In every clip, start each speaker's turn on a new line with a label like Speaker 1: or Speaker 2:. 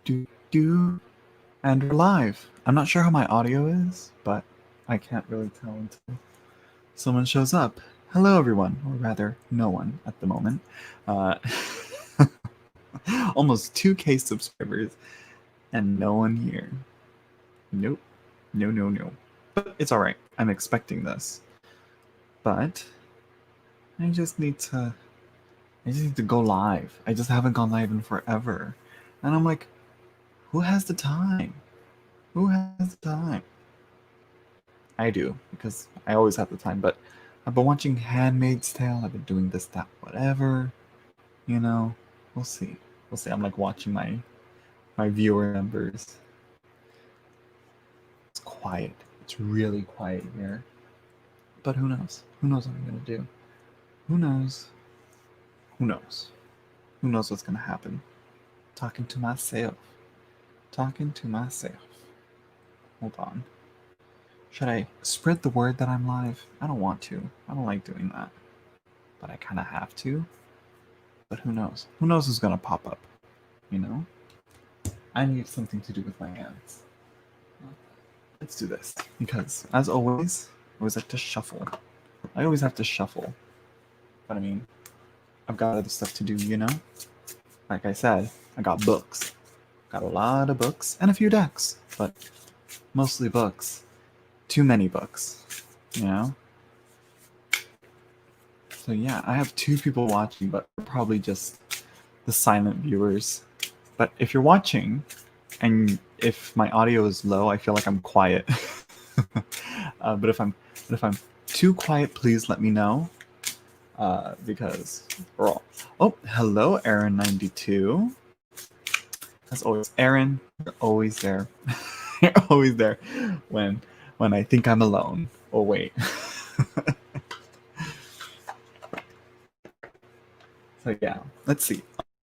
Speaker 1: Do do, and we're live. I'm not sure how my audio is, but I can't really tell until someone shows up. Hello, everyone, or rather, no one at the moment. Uh, almost 2K subscribers, and no one here. Nope. No. But it's alright. I'm expecting this. But I just need to go live. I just haven't gone live in forever. And I'm like, who has the time? Who has the time? I do, because I always have the time, but I've been watching Handmaid's Tale, I've been doing this, that, whatever. You know, we'll see. We'll see. I'm like watching my viewer numbers. It's quiet. It's really quiet here. But who knows? Who knows what I'm gonna do? Who knows? Who knows? Who knows what's gonna happen? Talking to myself. Talking to myself. Hold on. Should I spread the word that I'm live? I don't want to. I don't like doing that. But I kind of have to. But who knows? Who knows who's gonna pop up? You know? I need something to do with my hands. Let's do this. Because, as always, I always like to shuffle. I always have to shuffle. But I mean, I've got other stuff to do, you know? Like I said, I got books. Got a lot of books and a few decks. But mostly books. Too many books. You know? So yeah, I have 2 people watching, but probably just the silent viewers. But if you're watching, and if my audio is low, I feel like I'm quiet. But if I'm too quiet, please let me know. Because we're all... Oh, hello, Aaron92. As always, Aaron, you're always there. You're always there when I think I'm alone. Oh wait. So yeah, let's see.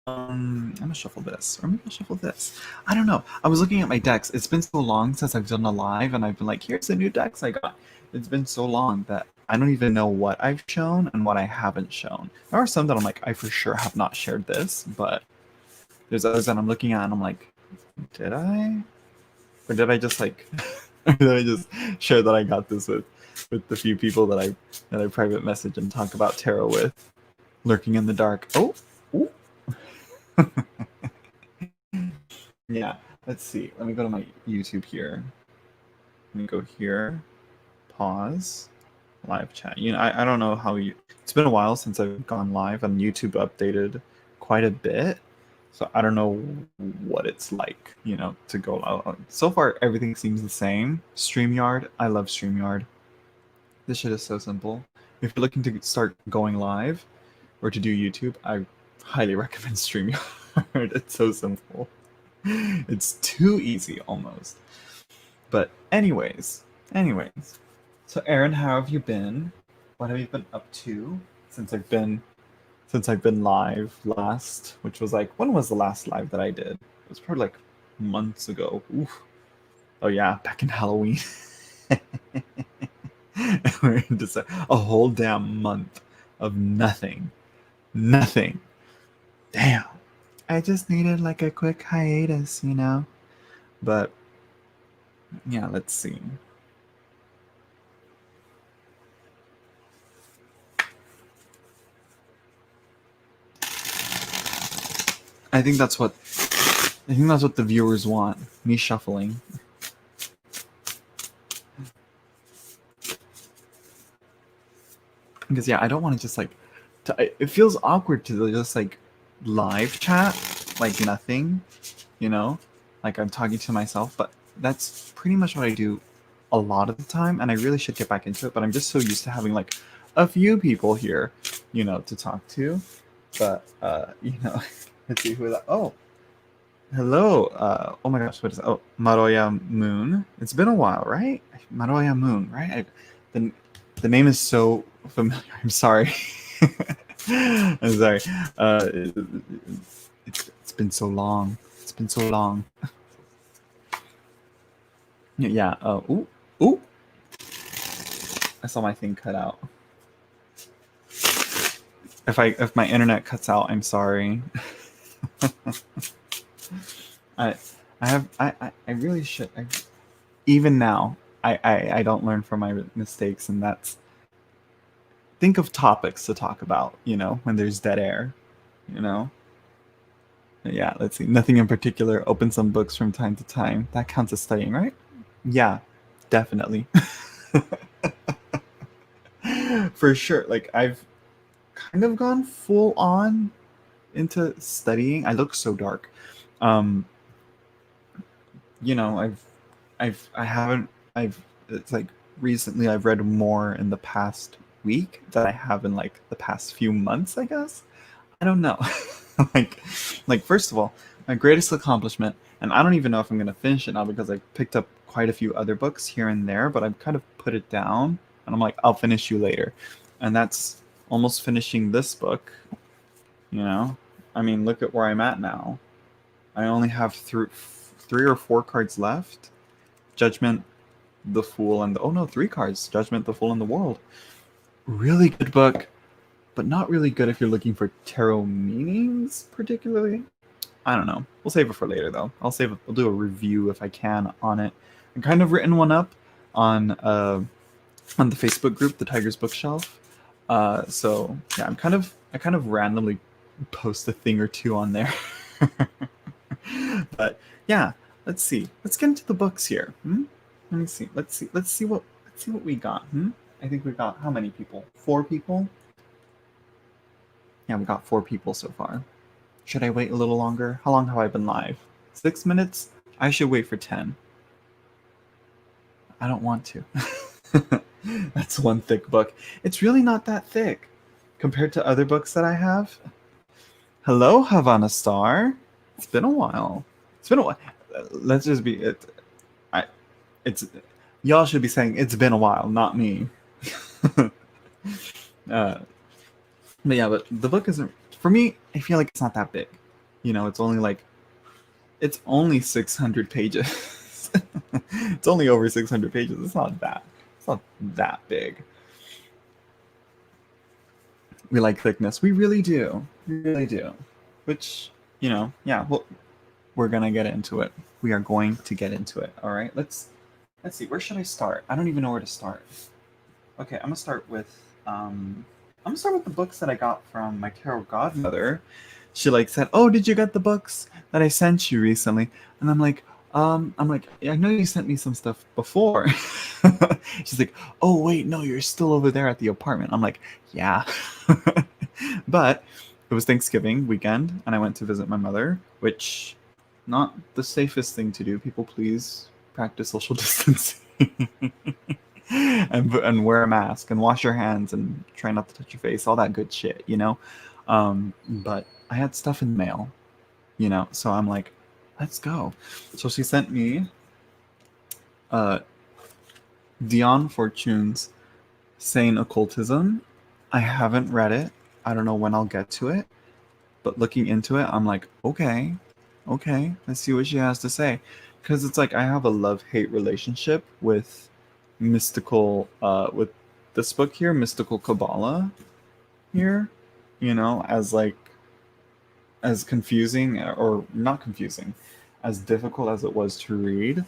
Speaker 1: I'm gonna shuffle this, or maybe I'll shuffle this. I don't know. I was looking at my decks. It's been so long since I've done a live, and I've been like, here's the new decks I got. It's been so long that I don't even know what I've shown and what I haven't shown. There are some that I'm like, I for sure have not shared this, but there's others that I'm looking at and I'm like, did I? Or did I just like, or did I just share that I got this with the few people that I private message and talk about tarot with? Lurking in the dark. Oh, ooh. Yeah, let's see. Let me go to my YouTube here. Let me go here. Pause. Live chat. You know, I don't know how you... It's been a while since I've gone live, and YouTube updated quite a bit. So I don't know what it's like, you know, to go out. So far, everything seems the same. StreamYard. I love StreamYard. This shit is so simple. If you're looking to start going live or to do YouTube, I highly recommend StreamYard. It's so simple. It's too easy almost. But anyways. So Aaron, how have you been? What have you been up to since I've been live last? Which was like, when was the last live that I did? It was probably like months ago. Oof. Oh yeah, back in Halloween. We're in December. A whole damn month of nothing. Nothing. Damn. I just needed like a quick hiatus, you know? But yeah, let's see. I think that's what the viewers want. Me shuffling. Because yeah, I don't want to just like it feels awkward to just like live chat like nothing, you know? Like I'm talking to myself, but that's pretty much what I do a lot of the time, and I really should get back into it, but I'm just so used to having like a few people here, you know, to talk to. But you know, let's see who that... Oh, hello. Oh my gosh, what is that? Oh, Maroya Moon. It's been a while, right? Maroya Moon, right? The name is so familiar. I'm sorry. I'm sorry. It's been so long. It's been so long. Yeah. Ooh. I saw my thing cut out. If my internet cuts out, I'm sorry. I I have I really should. Even now, I don't learn from my mistakes, and that's think of topics to talk about. When there's dead air. You know. Yeah. Let's see. Nothing in particular. Open some books from time to time. That counts as studying, right? Yeah, definitely. For sure. Like I've kind of gone full on into studying. I look so dark. Um, I haven't I've it's like recently I've read more in the past week than I have in like the past few months, I guess. I don't know. like first of all, my greatest accomplishment, and I don't even know if I'm gonna finish it now because I picked up quite a few other books here and there, but I've kind of put it down and I'm like, I'll finish you later. And that's almost finishing this book, you know? I mean, look at where I'm at now. I only have three or four cards left. Judgment, the Fool, and oh no, three cards. Judgment, the Fool, and the World. Really good book, but not really good if you're looking for tarot meanings, particularly. I don't know. We'll save it for later, though. I'll do a review if I can on it. I've kind of written one up on the Facebook group, the Tiger's Bookshelf. So yeah, I kind of randomly post a thing or two on there. But yeah, let's see. Let's get into the books here. Let me see. Let's see what we got. I think we got how many people? 4 people. Yeah, we got 4 people so far. Should I wait a little longer? How long have I been live? 6 minutes? I should wait for 10. I don't want to. That's one thick book. It's really not that thick compared to other books that I have. Hello, Havana Star. It's been a while. It's been a while. Let's just be it. It's y'all should be saying it's been a while, not me. But yeah, but the book isn't for me. I feel like it's not that big. It's only 600 pages. It's only over 600 pages. It's not that big. We like thickness. We really do. We really do. Which, yeah, well, we're gonna get into it. We are going to get into it. All right. Let's see. Where should I start? I don't even know where to start. Okay, I'm gonna start with the books that I got from my tarot godmother. She said, "Oh, did you get the books that I sent you recently?" And I'm like, yeah, I know you sent me some stuff before. She's like, "Oh wait, no, you're still over there at the apartment." I'm like, "Yeah." But it was Thanksgiving weekend and I went to visit my mother, which not the safest thing to do. People please practice social distancing. and wear a mask and wash your hands and try not to touch your face, all that good shit, but I had stuff in the mail, so I'm like, let's go. So she sent me Dion Fortune's Sane Occultism. I haven't read it. I don't know when I'll get to it, but looking into it, I'm like, okay, let's see what she has to say, because it's like I have a love-hate relationship with with this book here, Mystical Kabbalah here, as confusing, or not confusing, as difficult as it was to read,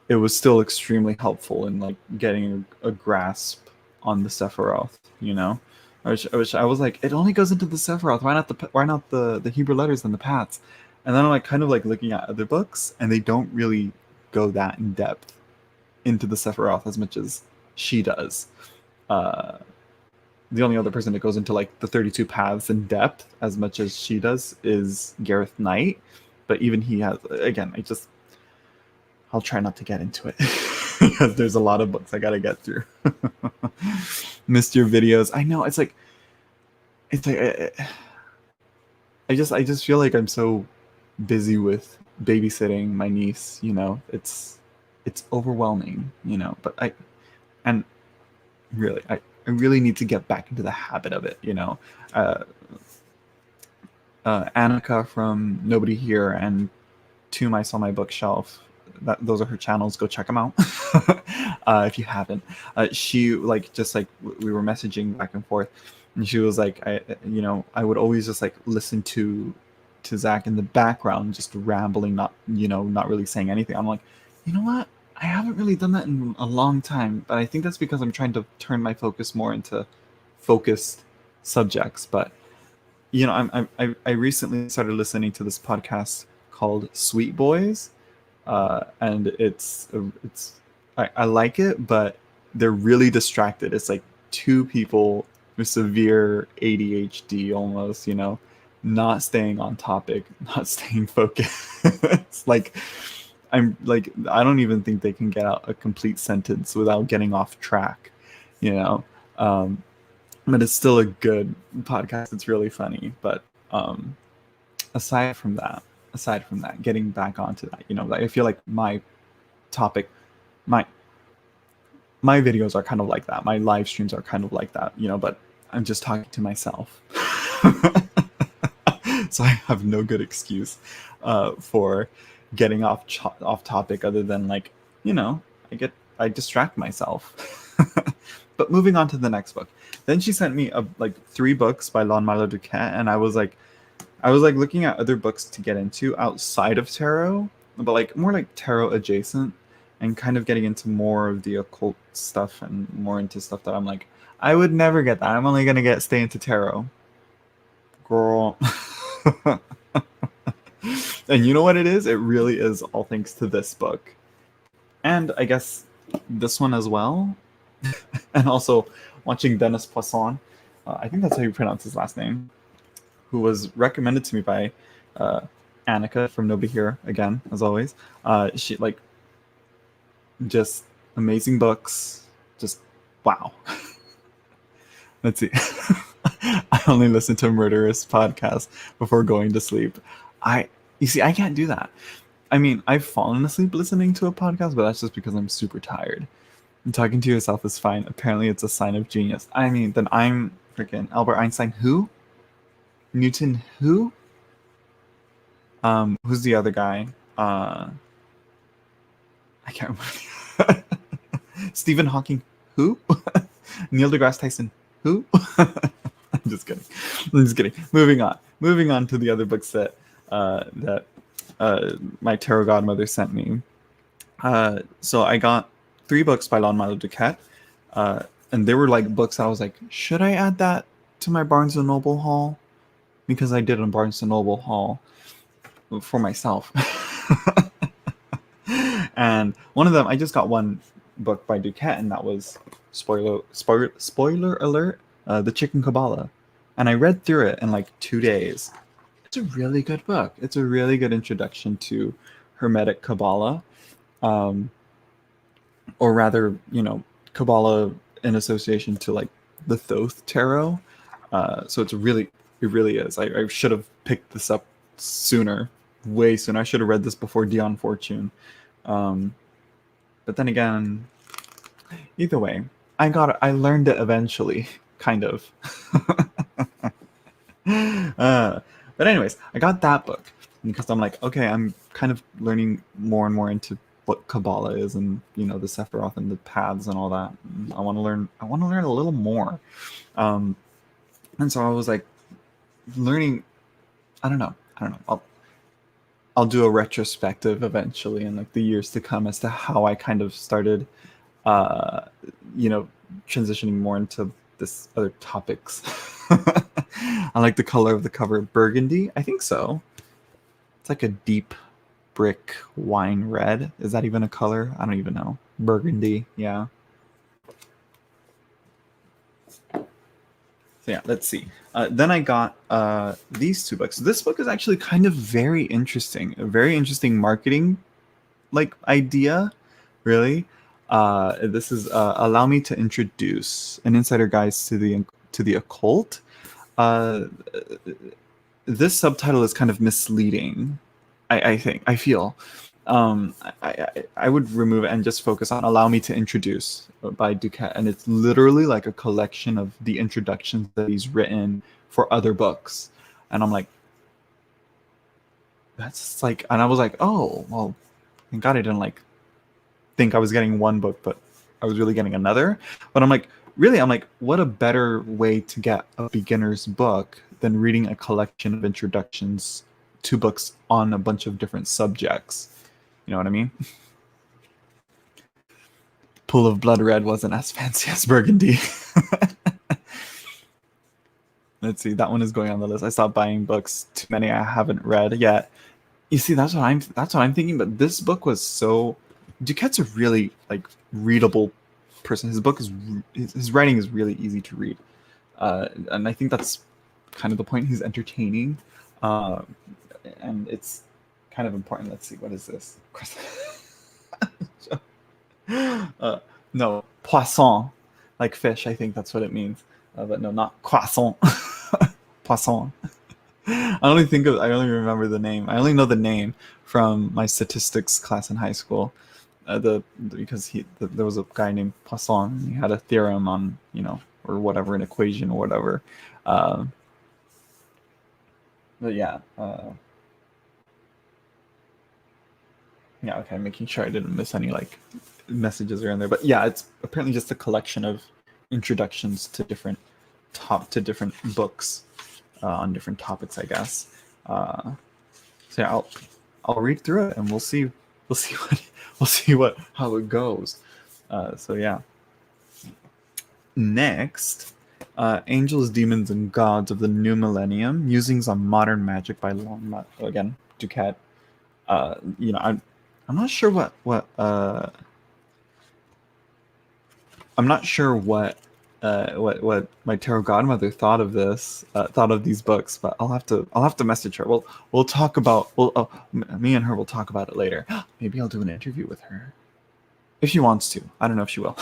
Speaker 1: it was still extremely helpful in getting a grasp on the Sephiroth, I was like, it only goes into the Sephiroth. Why not the Hebrew letters and the paths? And then I'm kind of looking at other books, and they don't really go that in depth into the Sephiroth as much as she does. The only other person that goes into the 32 paths in depth as much as she does is Gareth Knight, but even he has, again, I'll try not to get into it because there's a lot of books I gotta get through. Missed your videos. I know, it's like I just feel like I'm so busy with babysitting my niece, it's overwhelming, but I really need to get back into the habit of it, Annika from Nobody Here and Tomb I Saw My Bookshelf, those are her channels. Go check them out if you haven't. She just we were messaging back and forth, and she was like, I would always just listen to to Zach in the background, just rambling, not really saying anything. I'm like, you know what? I haven't really done that in a long time, but I think that's because I'm trying to turn my focus more into focused subjects. But I recently started listening to this podcast called Sweet Boys, and I like it, but they're really distracted. It's like two people with severe ADHD almost, not staying on topic, not staying focused. It's like I don't even think they can get out a complete sentence without getting off track, you know. But it's still a good podcast. It's really funny. But aside from that, getting back onto that, I feel like my topic, my videos are kind of like that. My live streams are kind of like that, but I'm just talking to myself. So I have no good excuse for getting off topic other than I distract myself. But moving on to the next book. Then she sent me 3 books by Lon-Milo DuQuette, and I was looking at other books to get into outside of tarot, but more like tarot adjacent, and kind of getting into more of the occult stuff and more into stuff that I'm like, I would never get that. I'm only gonna stay into tarot. Girl. And you know what it is? It really is all thanks to this book. And I guess this one as well. And also watching Dennis Poisson. I think that's how you pronounce his last name. Who was recommended to me by Annika from Nobody Here, again, as always. She, just amazing books. Just, wow. Let's see. I only listen to murderous podcasts before going to sleep. You see, I can't do that. I mean, I've fallen asleep listening to a podcast, but that's just because I'm super tired. And talking to yourself is fine. Apparently, it's a sign of genius. I mean, then I'm freaking Albert Einstein. Who? Newton? Who? Who's the other guy? I can't remember. Stephen Hawking. Who? Neil deGrasse Tyson. Who? I'm just kidding. Moving on to the other books that my tarot godmother sent me. So I got 3 books by Lon-Milo DuQuette, and they were books that I was like, should I add that to my Barnes & Noble haul? Because I did a Barnes & Noble haul for myself. And one of them, I just got one book by DuQuette, and that was, spoiler alert, The Chicken Kabbalah. And I read through it in 2 days. It's a really good book. It's a really good introduction to Hermetic Kabbalah. Or rather, Kabbalah in association to the Thoth Tarot. So it really is. I should have picked this up sooner, way sooner. I should have read this before Dion Fortune. But then again, either way, I learned it eventually, kind of. But anyways, I got that book because I'm like, okay, I'm kind of learning more and more into what Kabbalah is, and the Sephiroth and the paths and all that. I want to learn a little more. And so I was learning. I don't know. I'll do a retrospective eventually in the years to come as to how I kind of started, transitioning more into this other topics. I like the color of the cover, burgundy. I think so. It's a deep brick wine red. Is that even a color? I don't even know. Burgundy, yeah. So yeah, let's see. Then I got these 2 books. This book is actually kind of very interesting. A very interesting marketing idea, really. This is Allow Me to Introduce an Insider Guide to the Occult. This subtitle is kind of misleading. I feel. I would remove it and just focus on Allow Me to Introduce by DuQuette, and it's literally a collection of the introductions that he's written for other books. And I'm like, that's and I was like, oh well, thank God I didn't think I was getting one book, but I was really getting another. But I'm like, what a better way to get a beginner's book than reading a collection of introductions two books on a bunch of different subjects. You know what I mean? Pool of Blood Red wasn't as fancy as Burgundy. Let's see, that one is going on the list. I stopped buying books. Too many I haven't read yet. You see, that's what I'm thinking. But this book was so. Duquette's a really like readable person. His writing is really easy to read, and I think that's kind of the point. He's entertaining, and it's kind of important. Let's see, what is this? No, poisson, like fish. I think that's what it means. But no, not croissant. Poisson. I only remember the name. I only know the name from my statistics class in high school. Because there was a guy named Poisson. He had a theorem on, or whatever, an equation or whatever. But yeah. Yeah, okay, making sure I didn't miss any like messages around there. But yeah, it's apparently just a collection of introductions to different books on different topics, I guess. So yeah, I'll read through it and we'll see how it goes. So yeah. Next, Angels, Demons, and Gods of the New Millennium: Musings on Modern Magic by Longmont. Again, Duquette. I'm not sure what my tarot godmother thought of these books, but I'll have to message her. We'll talk about me and her will talk about it later. Maybe I'll do an interview with her if she wants to. I don't know if she will.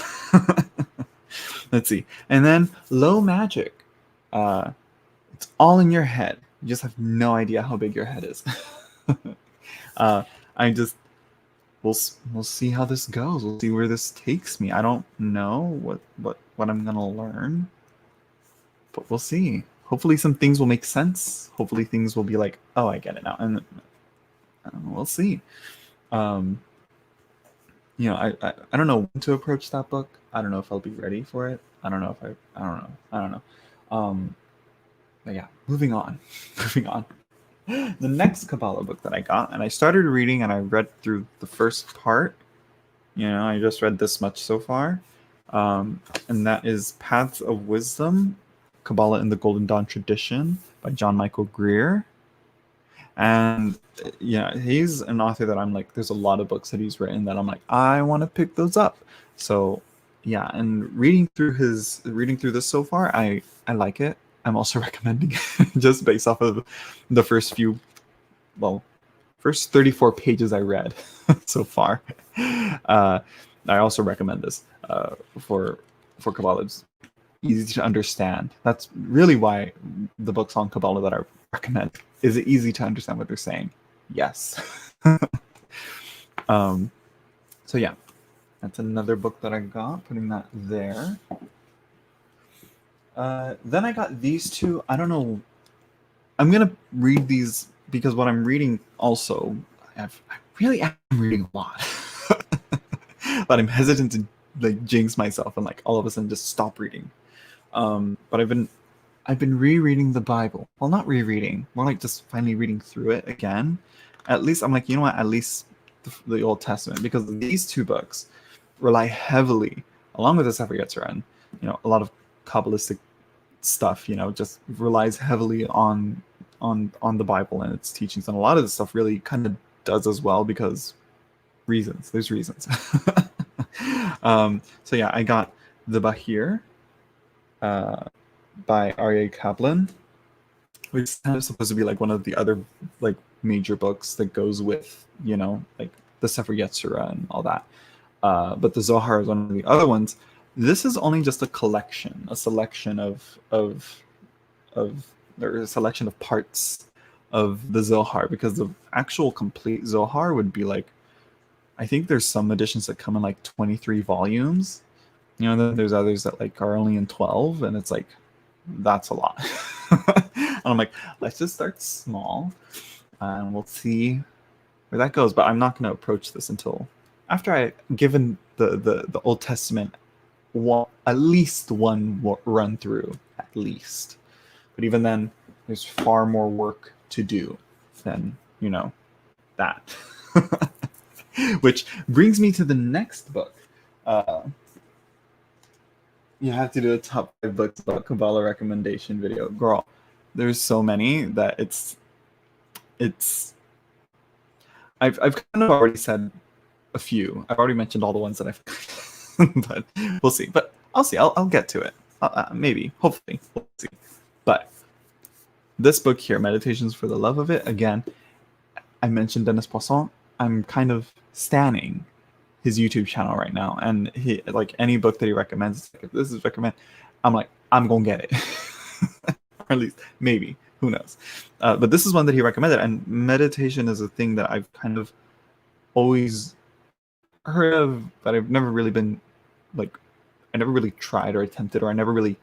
Speaker 1: Let's see. And then Low Magic. It's all in your head. You just have no idea how big your head is. We'll see how this goes. We'll see where this takes me. I don't know what I'm gonna learn, but we'll see. Hopefully some things will make sense. Hopefully things will be like, oh, I get it now, and we'll see. I don't know when to approach that book. I don't know if I'll be ready for it. I don't know. But yeah, moving on. The next Kabbalah book that I got, and I started reading, and I read through the first part. I just read this much so far, and that is Paths of Wisdom, Kabbalah in the Golden Dawn Tradition by John Michael Greer. And yeah, he's an author that I'm like, there's a lot of books that he's written that I'm like, I want to pick those up. So yeah, and reading through this so far, I like it. I'm also recommending it just based off of the first 34 pages I read so far. I also recommend this for Kabbalah. It's easy to understand. That's really why the books on Kabbalah that I recommend. Is it easy to understand what they're saying? Yes. So yeah, that's another book that I got, putting that there. Then I got these two. I don't know. I'm going to read these because what I'm reading also, I really am reading a lot. But I'm hesitant to like jinx myself and like all of a sudden just stop reading. But I've been rereading the Bible. Well, not rereading, more like just finally reading through it again. At least I'm like, you know what? At least the Old Testament, because these two books rely heavily, along with the Sefer Yetzirah, a lot of Kabbalistic stuff, just relies heavily on the Bible and its teachings, and a lot of this stuff really kind of does as well because there's reasons. So yeah, I got the Bahir by Aryeh Kaplan, which is kind of supposed to be like one of the other like major books that goes with like the Sefer Yetzirah and all that. But the Zohar is one of the other ones. This is only just a selection of parts of the Zohar, because the actual complete Zohar would be like, I think there's some editions that come in like 23 volumes. Then there's others that like are only in 12, and it's like, that's a lot. And I'm like, let's just start small, and we'll see where that goes. But I'm not going to approach this until after I given the Old Testament at least one run through, at least. But even then, there's far more work to do. than, that. Which brings me to the next book. You have to do a top 5 books about Kabbalah recommendation video. Girl, there's so many that it's I've kind of already said a few. I've already mentioned all the ones that I've but we'll see. But I'll see. I'll get to it. Maybe, hopefully. We'll see. But this book here, Meditations for the Love of It, again, I mentioned Denis Poisson. I'm kind of standing his YouTube channel right now, and he, like, any book that he recommends, like, if this is recommend, I'm like, I'm gonna get it. Or at least maybe, who knows. But this is one that he recommended, and meditation is a thing that I've kind of always heard of, but I've never really been, like, I never really tried or attempted, or I never really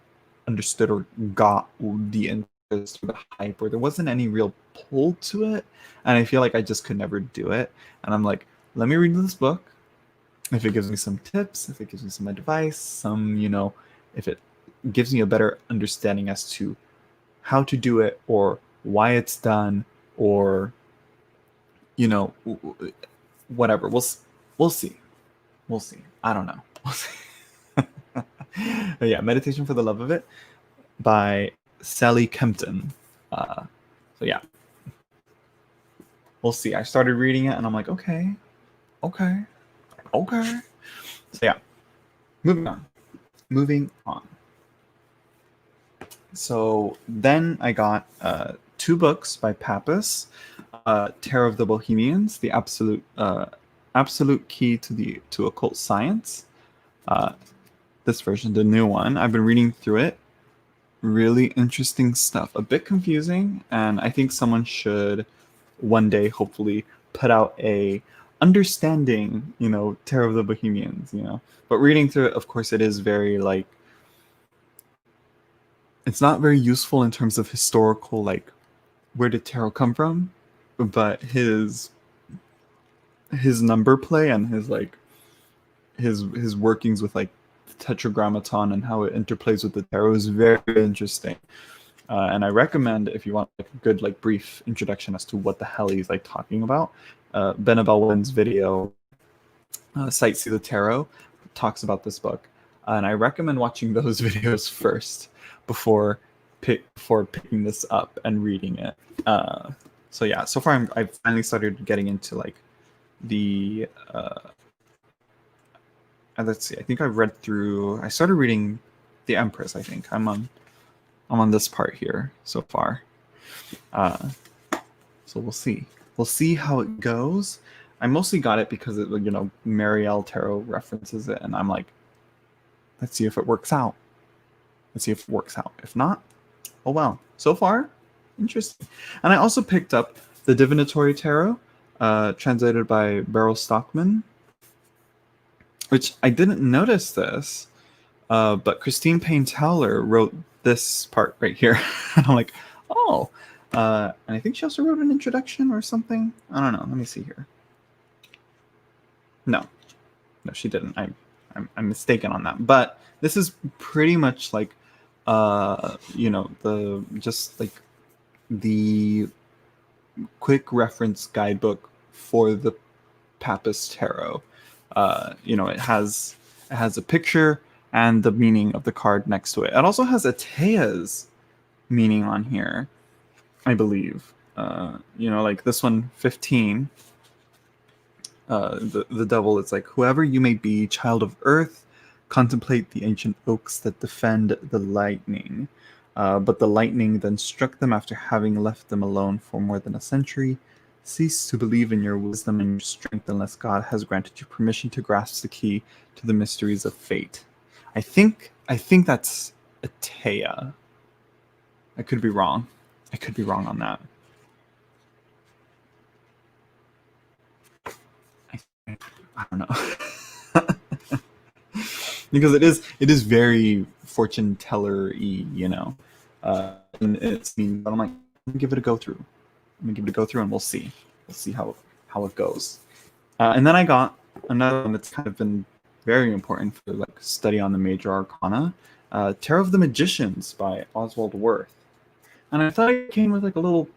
Speaker 1: understood or got the interest or the hype, or there wasn't any real pull to it, and I feel like I just could never do it. And I'm like, let me read this book. If it gives me some tips, if it gives me some advice, if it gives me a better understanding as to how to do it, or why it's done, or whatever. We'll see. I don't know. We'll see. But yeah, Meditation for the Love of It by Sally Kempton. So yeah, we'll see. I started reading it and I'm like, okay. So yeah, moving on. So then I got 2 books by Pappas, Tarot of the Bohemians, the absolute key to occult science. This version, the new one. I've been reading through it. Really interesting stuff. A bit confusing, and I think someone should one day hopefully put out a understanding, Tarot of the Bohemians, But reading through it, of course, it is very, like, it's not very useful in terms of historical, like, where did tarot come from? But his number play and his, like, his workings with, like, the tetragrammaton and how it interplays with the tarot is very interesting. And I recommend, if you want, like, a good, like, brief introduction as to what the hell he's, like, talking about, Ben Abelwin's video, Sight See the Tarot, talks about this book. And I recommend watching those videos first before picking this up and reading it. So yeah, so far I've finally started getting into, like, the let's see, I think I started reading The Empress. I think I'm on this part here so far. So we'll see how it goes. I mostly got it because it, Marielle Tarot references it, and I'm like, let's see if it works out. If not, oh well. So far, interesting. And I also picked up the Divinatory Tarot, translated by Beryl Stockman, which I didn't notice this, but Christine Payne Towler wrote this part right here. And I'm like, oh. And I think she also wrote an introduction or something. I don't know. Let me see here. No, she didn't. I'm mistaken on that. But this is pretty much like, the quick reference guidebook for the Pappas Tarot. It has a picture and the meaning of the card next to it. It also has Atea's meaning on here, I believe. Like this one, 15. The devil is like, whoever you may be, child of earth, contemplate the ancient oaks that defend the lightning. But the lightning then struck them after having left them alone for more than a century. Cease to believe in your wisdom and your strength unless God has granted you permission to grasp the key to the mysteries of fate. I think that's Atea. I could be wrong. On that. I don't know. Because it is very fortune teller-y, and it's mean, but I'm like, let me give it a go through. And we'll see. How it goes. And then I got another one that's kind of been very important for, like, study on the major arcana, Tarot of the Magicians by Oswald Wirth. And I thought it came with, like, a little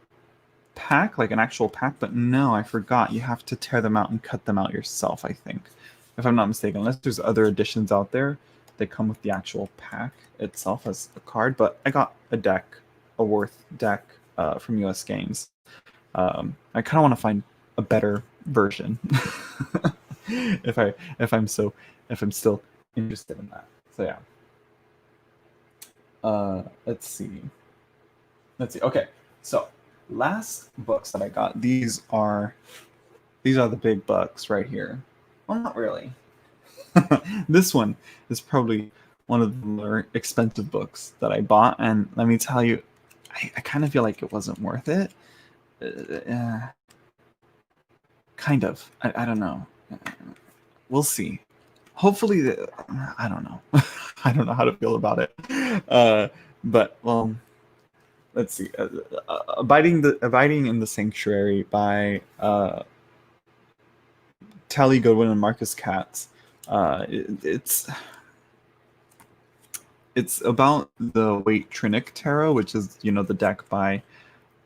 Speaker 1: pack, like an actual pack, but no, I forgot. You have to tear them out and cut them out yourself, I think. If I'm not mistaken, unless there's other editions out there that come with the actual pack itself as a card. But I got a deck, a Worth deck from US Games. I kind of want to find a better version if I'm still interested in that. So yeah. Let's see. Okay, so last books that I got. These are the big bucks right here. Well, not really. This one is probably one of the more expensive books that I bought, and let me tell you, I kind of feel like it wasn't worth it. Kind of. I don't know. We'll see. Hopefully, I don't know. I don't know how to feel about it. But well, let's see. Abiding in the Sanctuary by Tally Goodwin and Marcus Katz. It's about the Waite Trinick Tarot, which is the deck by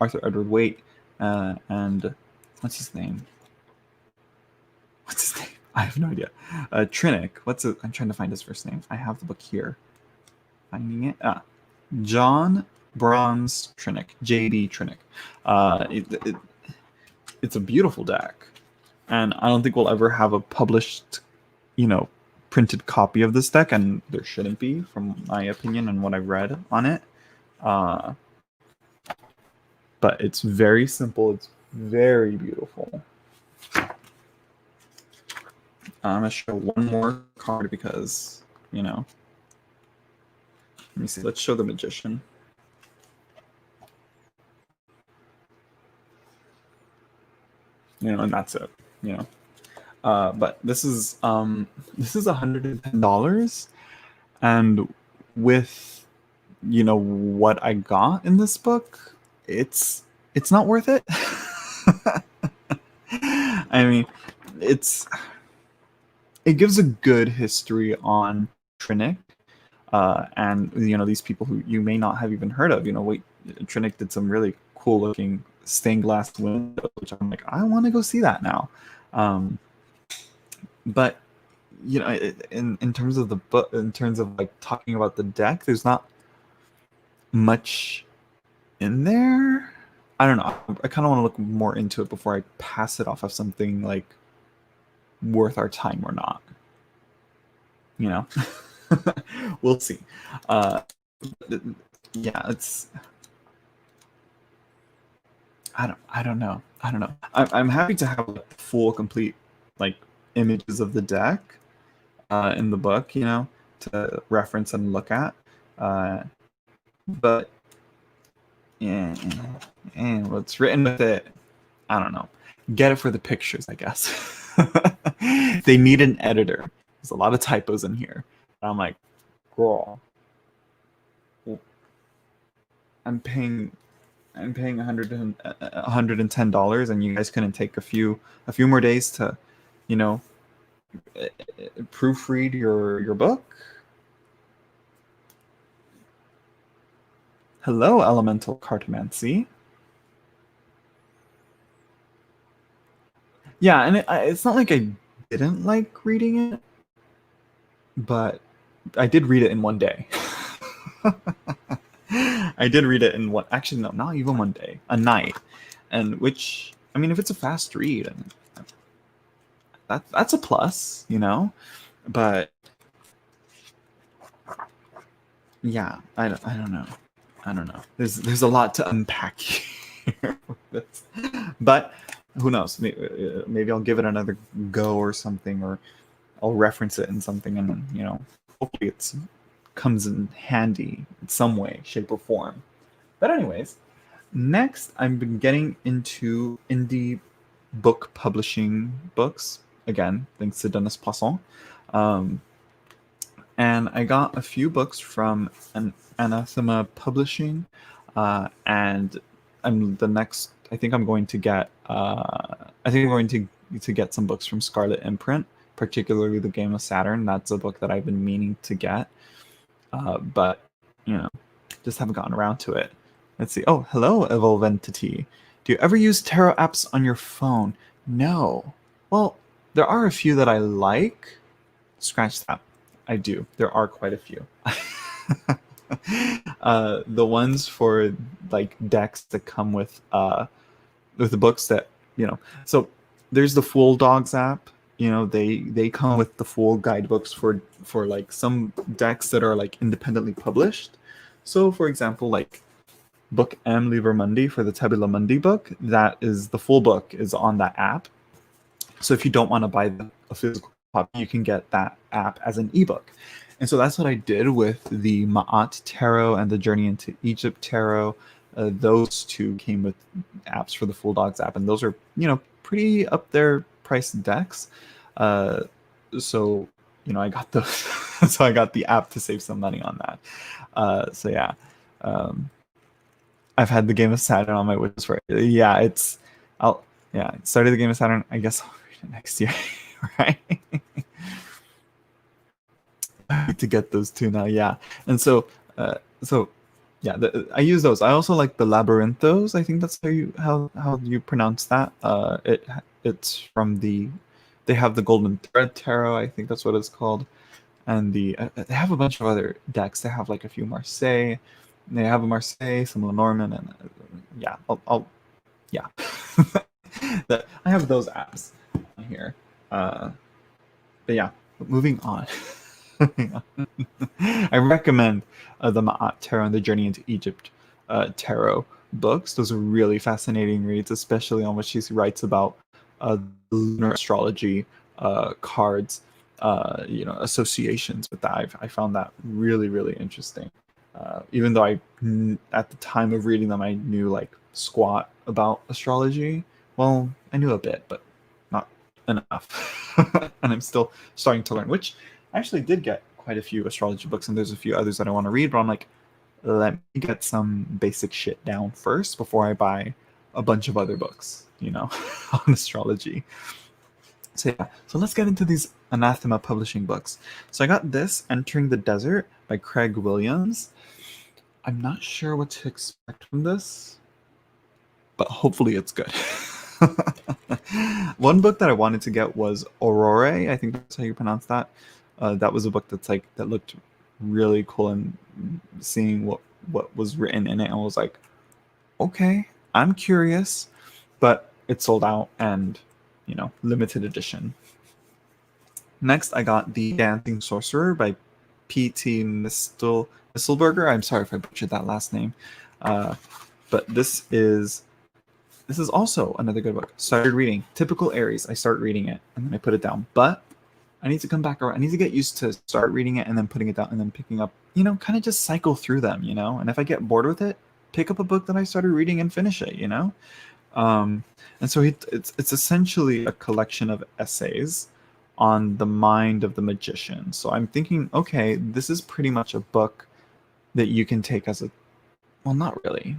Speaker 1: Arthur Edward Waite, and what's his name? I have no idea. Trinick. I'm trying to find his first name. I have the book here. Finding it. John Bronze Trinick. J.B. Trinick. It's a beautiful deck, and I don't think we'll ever have a published, printed copy of this deck, and there shouldn't be, from my opinion and what I've read on it. But it's very simple. It's very beautiful. I'm going to show one more card because, let me see. Let's show the Magician. And that's it, but this is $110, and with what I got in this book, it's not worth it. I mean, it gives a good history on Trinick, and these people who you may not have even heard of. Trinick did some really cool looking stained glass windows, which I'm like, I want to go see that now. But in terms of the book, in terms of like talking about the deck, there's not much in there. I don't know. I kind of want to look more into it before I pass it off as something like worth our time or not. We'll see. Yeah, it's. I don't know. I'm happy to have like full, complete, like images of the deck in the book, to reference and look at. But what's written with it, I don't know. Get it for the pictures, I guess. They need an editor. There's a lot of typos in here. And I'm like, girl, I'm paying $110, and you guys couldn't take a few more days to, proofread your book. Hello, Elemental Cartomancy. Yeah, and it's not like I didn't like reading it, but I did read it in one day. I did read it in one. Actually, no, not even one day. A night, and which, I mean, if it's a fast read, and that's a plus, But yeah, I don't know. There's a lot to unpack here. But who knows? Maybe I'll give it another go or something, or I'll reference it in something, and hopefully it comes in handy in some way, shape, or form. But anyways, next I've been getting into indie book publishing books again, thanks to Dennis Poisson. And I got a few books from Anathema Publishing, and I think I'm going to get some books from Scarlet Imprint, particularly The Game of Saturn. That's a book that I've been meaning to get, but just haven't gotten around to it. Let's see. Oh, hello, Evolve Entity. Do you ever use tarot apps on your phone? No. Well, there are a few that I like. Scratch that. I do. There are quite a few. The ones for like decks that come with the books that So there's the Fool Dogs app. They come with the full guidebooks for like some decks that are like independently published. So for example, like book M Liber Mundi for the Tabula Mundi book, that is the full book is on that app. So if you don't want to buy a physical copy, you can get that app as an ebook. And so that's what I did with the Ma'at Tarot and the Journey into Egypt Tarot. Those two came with apps for the Full Dogs app, and those are pretty up there priced decks. So I got those, so I got the app to save some money on that. So yeah, I've had the Game of Saturn on my wish list for yeah. Started the Game of Saturn. I guess I'll read it next year, right? I need to get those two now, yeah. And so yeah, I use those. I also like the Labyrinthos. I think that's how you pronounce that. It's from they have the Golden Thread Tarot. I think that's what it's called. And they have a bunch of other decks. They have like a few Marseille. They have a Marseille, some Lenormand, and yeah, yeah. I have those apps on here. But yeah, moving on. I recommend the Ma'at Tarot and the Journey into Egypt tarot books. Those are really fascinating reads, especially on what she writes about lunar astrology cards, associations with that. I found that really, really interesting. Even though at the time of reading them, I knew like squat about astrology. Well, I knew a bit, but not enough. And I'm still starting to learn, which I actually did get quite a few astrology books, and there's a few others that I want to read, but I'm like, let me get some basic shit down first before I buy a bunch of other books, on astrology. So yeah, so let's get into these Anathema publishing books. So I got this, Entering the Desert by Craig Williams. I'm not sure what to expect from this, but hopefully it's good. One book that I wanted to get was Aurore. I think that's how you pronounce that. That was a book that looked really cool, and seeing what was written in it, and was like, okay, I'm curious, but it sold out, and limited edition. Next, I got The Dancing Sorcerer by P.T. Mistelberger. I'm sorry if I butchered that last name, but this is also another good book. Started reading. Typical Aries. I start reading it and then I put it down. But I need to come back around. I need to get used to start reading it and then putting it down and then picking up, kind of just cycle through them, And if I get bored with it, pick up a book that I started reading and finish it, And so it's essentially a collection of essays on the mind of the magician. So I'm thinking, okay, this is pretty much a book that you can take as well, not really,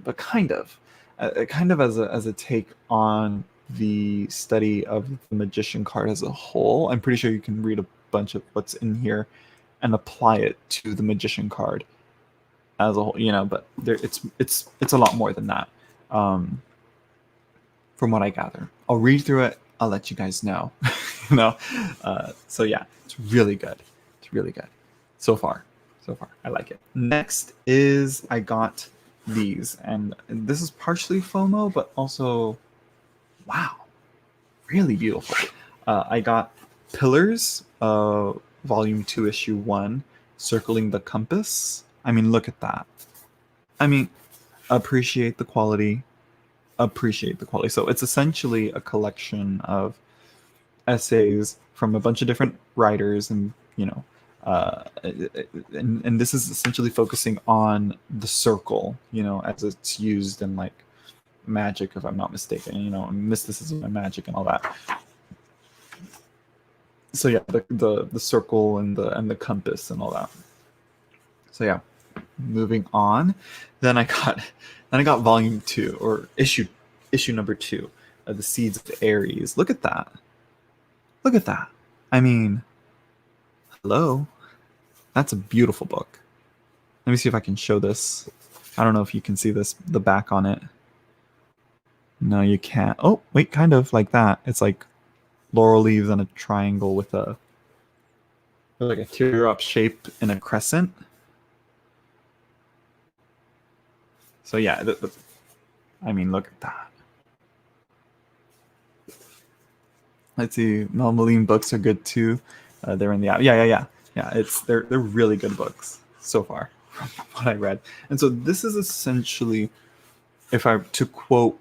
Speaker 1: but kind of as a take on the study of the magician card as a whole. I'm pretty sure you can read a bunch of what's in here and apply it to the magician card as a whole, but it's a lot more than that. From what I gather, I'll read through it. I'll let you guys know. So yeah, it's really good. It's really good so far. I like it. Next is I got these, and this is partially FOMO, but also, wow, really beautiful. I got Pillars, Volume 2, Issue 1, Circling the Compass. I mean, look at that. I mean, appreciate the quality. So it's essentially a collection of essays from a bunch of different writers, and and this is essentially focusing on the circle, as it's used in like magic, if I'm not mistaken, mysticism and magic and all that. So yeah, the circle and the compass and all that. So yeah, moving on. Then I got Volume 2, or issue number 2 of The Seeds of Aries. Look at that. I mean, hello. That's a beautiful book. Let me see if I can show this. I don't know if you can see this, the back on it. No, you can't. Oh, wait, kind of like that. It's like laurel leaves on a triangle with a like a teardrop shape in a crescent. So yeah, I mean, look at that. Let's see. Melmaline books are good too. They're in the app. Yeah. They're really good books so far from what I read. And so this is essentially, if I to quote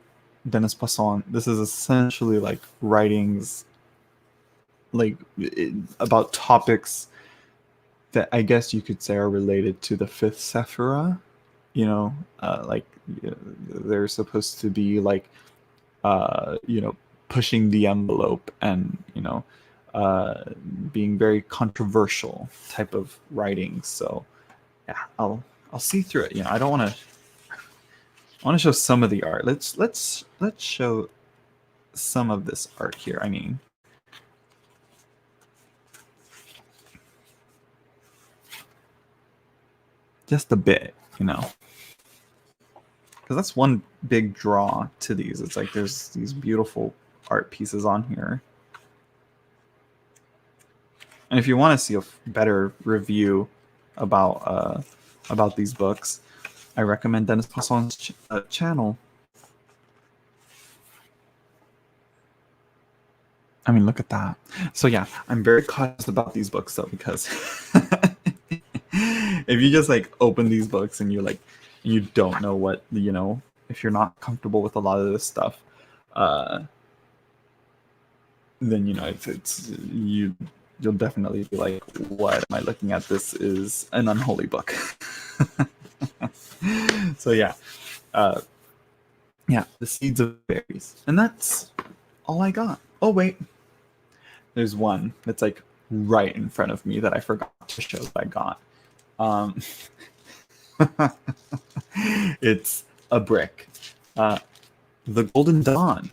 Speaker 1: Dennis Poisson, this is essentially like writings like about topics that I guess you could say are related to the fifth Sephira. You know, like they're supposed to be like, you know, pushing the envelope and uh, being very controversial type of writing. So yeah, I'll see through it. You know, I don't want to. I want to show some of the art. Let's show some of this art here. I mean, just a bit, you know, because that's one big draw to these. It's like there's these beautiful art pieces on here. And if you want to see a better review about these books, I recommend Dennis Poisson's channel. I mean, look at that. So yeah, I'm very cautious about these books though, because if you just like open these books and you don't know what, you know, if you're not comfortable with a lot of this stuff, then you know it's you'll definitely be like, what am I looking at? This is an unholy book. So yeah, yeah, The Seeds of Berries, and that's all I got. Oh wait, there's one that's like right in front of me that I forgot to show that I got. It's a brick, The Golden Dawn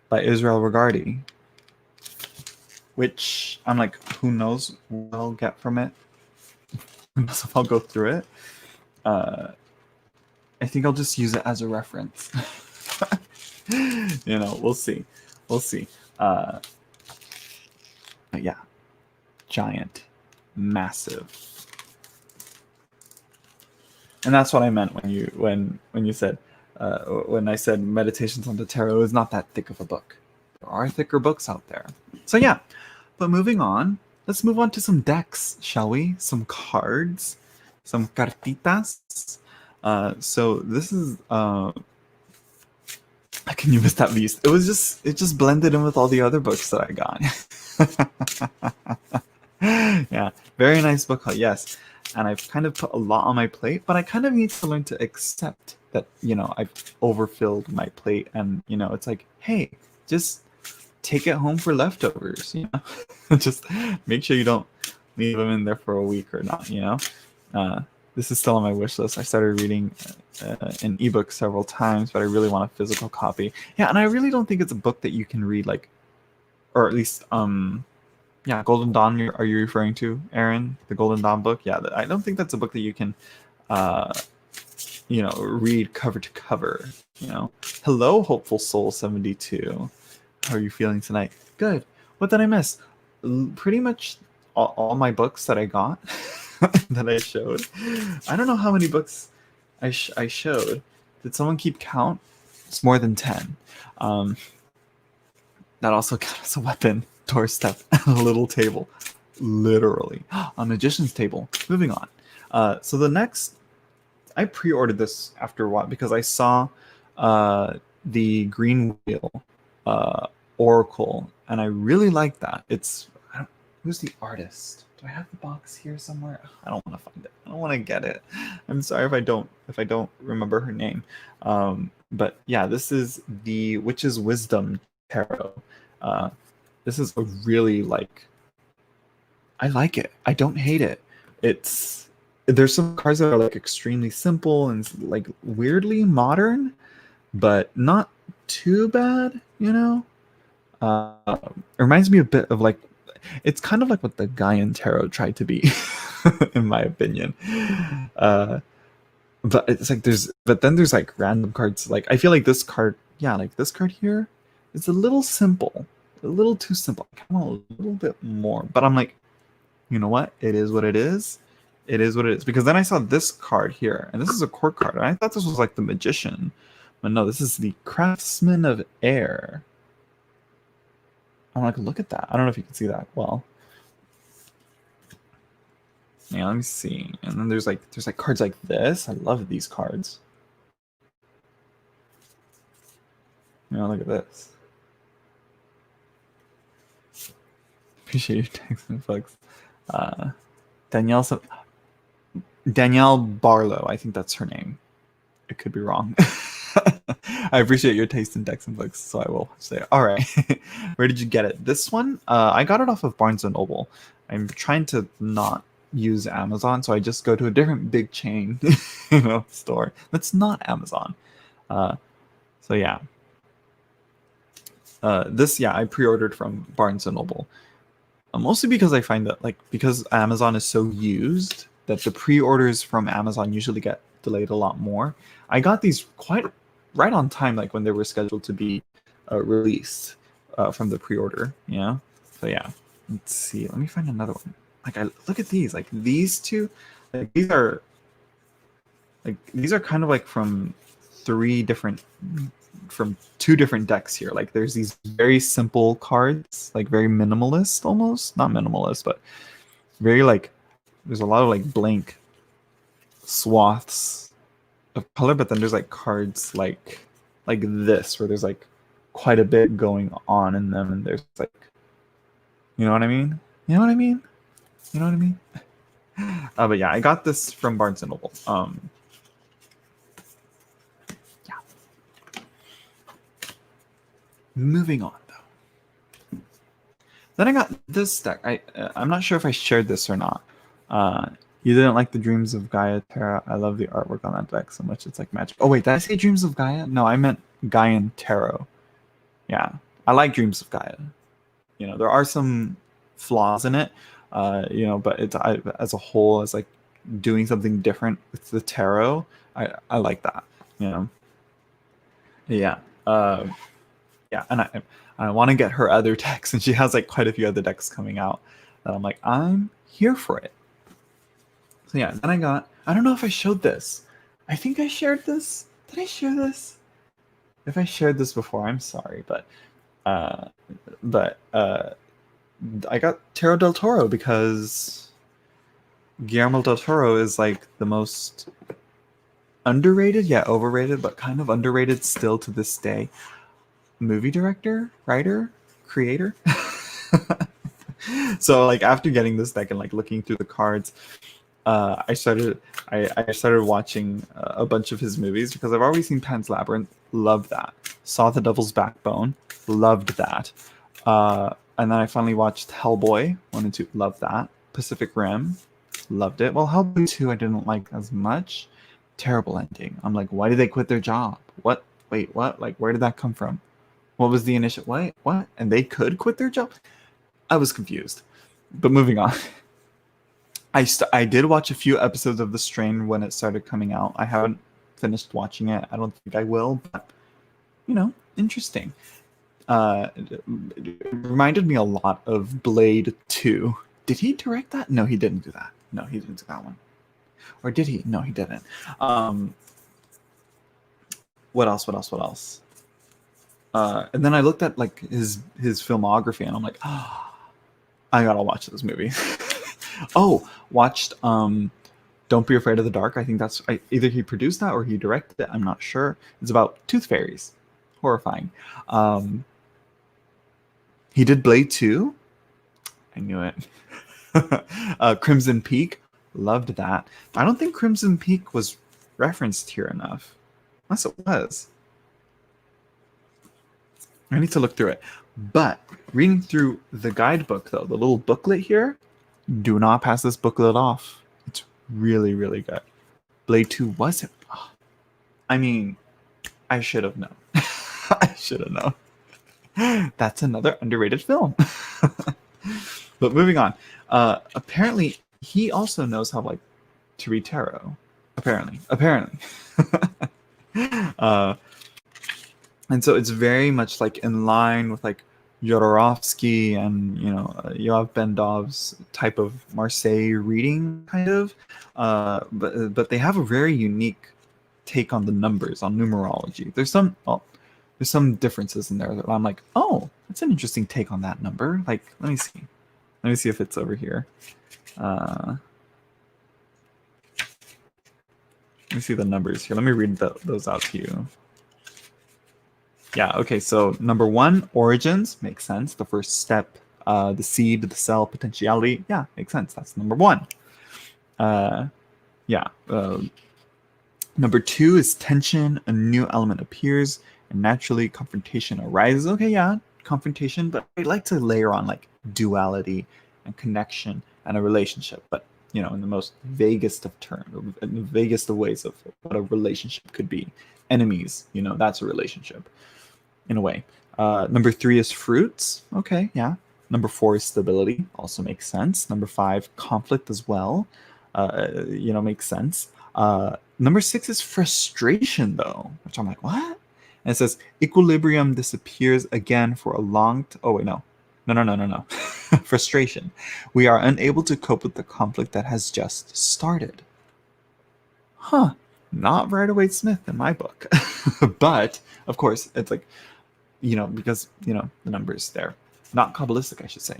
Speaker 1: by Israel Regardie, which I'm like, who knows what I'll get from it. Who knows if I'll go through it. I think I'll just use it as a reference. You know, we'll see. But yeah, giant, massive. And that's what I meant when you said when I said Meditations on the Tarot is not that thick of a book. There are thicker books out there. So yeah, but moving on, let's move on to some decks, shall we? Some cards, some cartitas. So this is how can you miss that beast? It just blended in with all the other books that I got. Yeah, very nice book. Yes, and I've kind of put a lot on my plate, but I kind of need to learn to accept that, you know, I've overfilled my plate, and you know, it's like, hey, just take it home for leftovers. You know, just make sure you don't leave them in there for a week or not. You know, this is still on my wish list. I started reading an ebook several times, but I really want a physical copy. Yeah, and I really don't think it's a book that you can read like, or at least yeah, Golden Dawn. Are you referring to, Aaron? The Golden Dawn book? Yeah, I don't think that's a book that you can, you know, read cover to cover. You know, hello, Hopeful Soul 72. How are you feeling tonight? Good. What did I miss? Pretty much all my books that I got that I showed. I don't know how many books I showed. Did someone keep count? It's more than 10. That also got us a weapon, doorstep, and a little table. Literally. A magician's table. Moving on. So the next, I pre-ordered this after a while because I saw the Green Wheel Oracle, and I really like that. Who's the artist? Do I have the box here somewhere? I don't want to find it. I don't want to get it. I'm sorry if I don't remember her name. But yeah, this is the Witch's Wisdom Tarot. This is a really I like it. I don't hate it. There's some cards that are like extremely simple and like weirdly modern, but not too bad, you know? It reminds me a bit of like, it's kind of like what the Gaian Tarot tried to be, in my opinion. But it's like but then there's like random cards. Like I feel like this card yeah, like this card here, it's a little simple, a little too simple. I want a little bit more, but I'm like, you know what? It is what it is. It is what it is. Because then I saw this card here, and this is a court card. And I thought this was like the Magician, but no, this is the Craftsman of Air. I'm like, look at that. I don't know if you can see that well. Yeah, let me see. And then there's like cards like this. I love these cards. You know, look at this. Appreciate your text and folks. Danielle Barlow, I think that's her name. It could be wrong. I appreciate your taste in decks and books, so I will say, all right. Where did you get it? This one, I got it off of Barnes & Noble. I'm trying to not use Amazon, so I just go to a different big chain store that's not Amazon. So yeah. This, I pre-ordered from Barnes & Noble. Mostly because I find that, like, because Amazon is so used, that the pre-orders from Amazon usually get delayed a lot more. I got these quite right on time, like when they were scheduled to be released from the pre-order. Yeah. So yeah. Let's see. Let me find another one. Like, I look at these. Like these two. Like these are kind of like from two different decks here. Like there's these very simple cards, like very minimalist almost. Not minimalist, but very like there's a lot of like blank swaths of color, but then there's like cards like this where there's like quite a bit going on in them, and there's like, you know what I mean? But yeah, I got this from Barnes & Noble. Moving on though. Then I got this deck. I'm not sure if I shared this or not. You didn't like the Dreams of Gaia Terra. I love the artwork on that deck so much. It's like magic. Oh wait, did I say Dreams of Gaia? No, I meant Gaian Tarot. Yeah, I like Dreams of Gaia. You know, there are some flaws in it. You know, but it's as a whole, as like doing something different with the tarot. I like that. You know. Yeah. Yeah, and I want to get her other decks, and she has like quite a few other decks coming out that I'm like, I'm here for it. So yeah, then I don't know if I showed this. I think I shared this. Did I share this? If I shared this before, I'm sorry, but I got Tarot del Toro because Guillermo del Toro is like the most underrated, yeah, overrated, but kind of underrated still to this day. Movie director, writer, creator. So like after getting this deck and like looking through the cards, I started watching a bunch of his movies because I've already seen Pan's Labyrinth, loved that. Saw The Devil's Backbone, loved that. And then I finally watched Hellboy 1 and 2, loved that. Pacific Rim, loved it. Well, Hellboy 2 I didn't like as much. Terrible ending. I'm like, why did they quit their job? What? Wait, what? Like, where did that come from? What was the initial? What? And they could quit their job? I was confused. But moving on. I did watch a few episodes of The Strain when it started coming out. I haven't finished watching it. I don't think I will, but you know, interesting. It reminded me a lot of Blade 2. Did he direct that? No, he didn't do that. No, he didn't do that one. Or did he? No, he didn't. What else? And then I looked at like his filmography, and I'm like, I gotta watch this movie. Oh, watched Don't Be Afraid of the Dark. I think that's either he produced that or he directed it. I'm not sure. It's about tooth fairies. Horrifying. He did Blade 2. I knew it. Crimson Peak. Loved that. I don't think Crimson Peak was referenced here enough. Unless it was. I need to look through it. But reading through the guidebook, though, the little booklet here, do not pass this booklet off. It's really, really good. Blade 2 was it? Oh, I mean, I should have known. I should have known. That's another underrated film. But moving on. Apparently, he also knows how to read tarot. Apparently. And so it's very much like in line with like Jodorowsky and Yoav Bendov's type of Marseille reading kind of, but they have a very unique take on the numbers, on numerology. There's some differences in there that I'm like, oh, that's an interesting take on that number. Like, let me see if it's over here. Let me see the numbers here. Let me read those out to you. Yeah, okay, so number 1, origins, makes sense. The first step, the seed, the cell, potentiality, yeah, makes sense. That's number 1. Number 2 is tension, a new element appears, and naturally confrontation arises. Okay, yeah, confrontation, but I like to layer on like duality and connection and a relationship, but in the most vaguest of terms, in the vaguest of ways of what a relationship could be. Enemies, that's a relationship in a way. Number 3 is fruits. Okay, yeah. Number 4 is stability. Also makes sense. Number 5, conflict as well. Makes sense. Number 6 is frustration, though, which I'm like, what? And it says equilibrium disappears again for a long. Oh wait, no. Frustration. We are unable to cope with the conflict that has just started. Huh. Not Rider-Waite-Smith in my book, but of course it's like, because the numbers there, not Kabbalistic, I should say.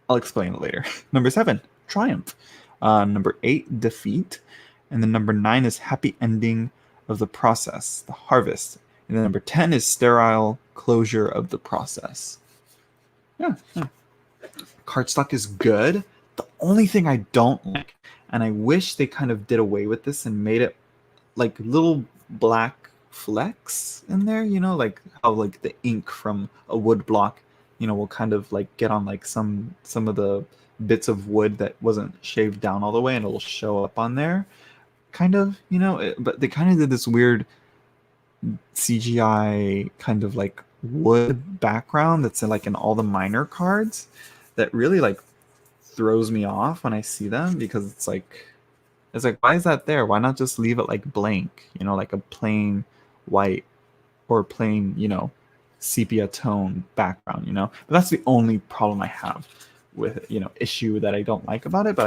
Speaker 1: I'll explain it later. Number 7, triumph. Number 8, defeat. And then number 9 is happy ending of the process, the harvest. And then number 10 is sterile closure of the process. Yeah. Cardstock is good. The only thing I don't like, and I wish they kind of did away with this and made it like little black flecks in there, like how like the ink from a wood block, will kind of like get on like some of the bits of wood that wasn't shaved down all the way, and it'll show up on there, kind of, but they kind of did this weird CGI kind of like wood background that's like in all the minor cards that really like throws me off when I see them, because it's like, why is that there? Why not just leave it like blank, like a plain white or plain, sepia tone background, But that's the only problem I have with, issue that I don't like about it, but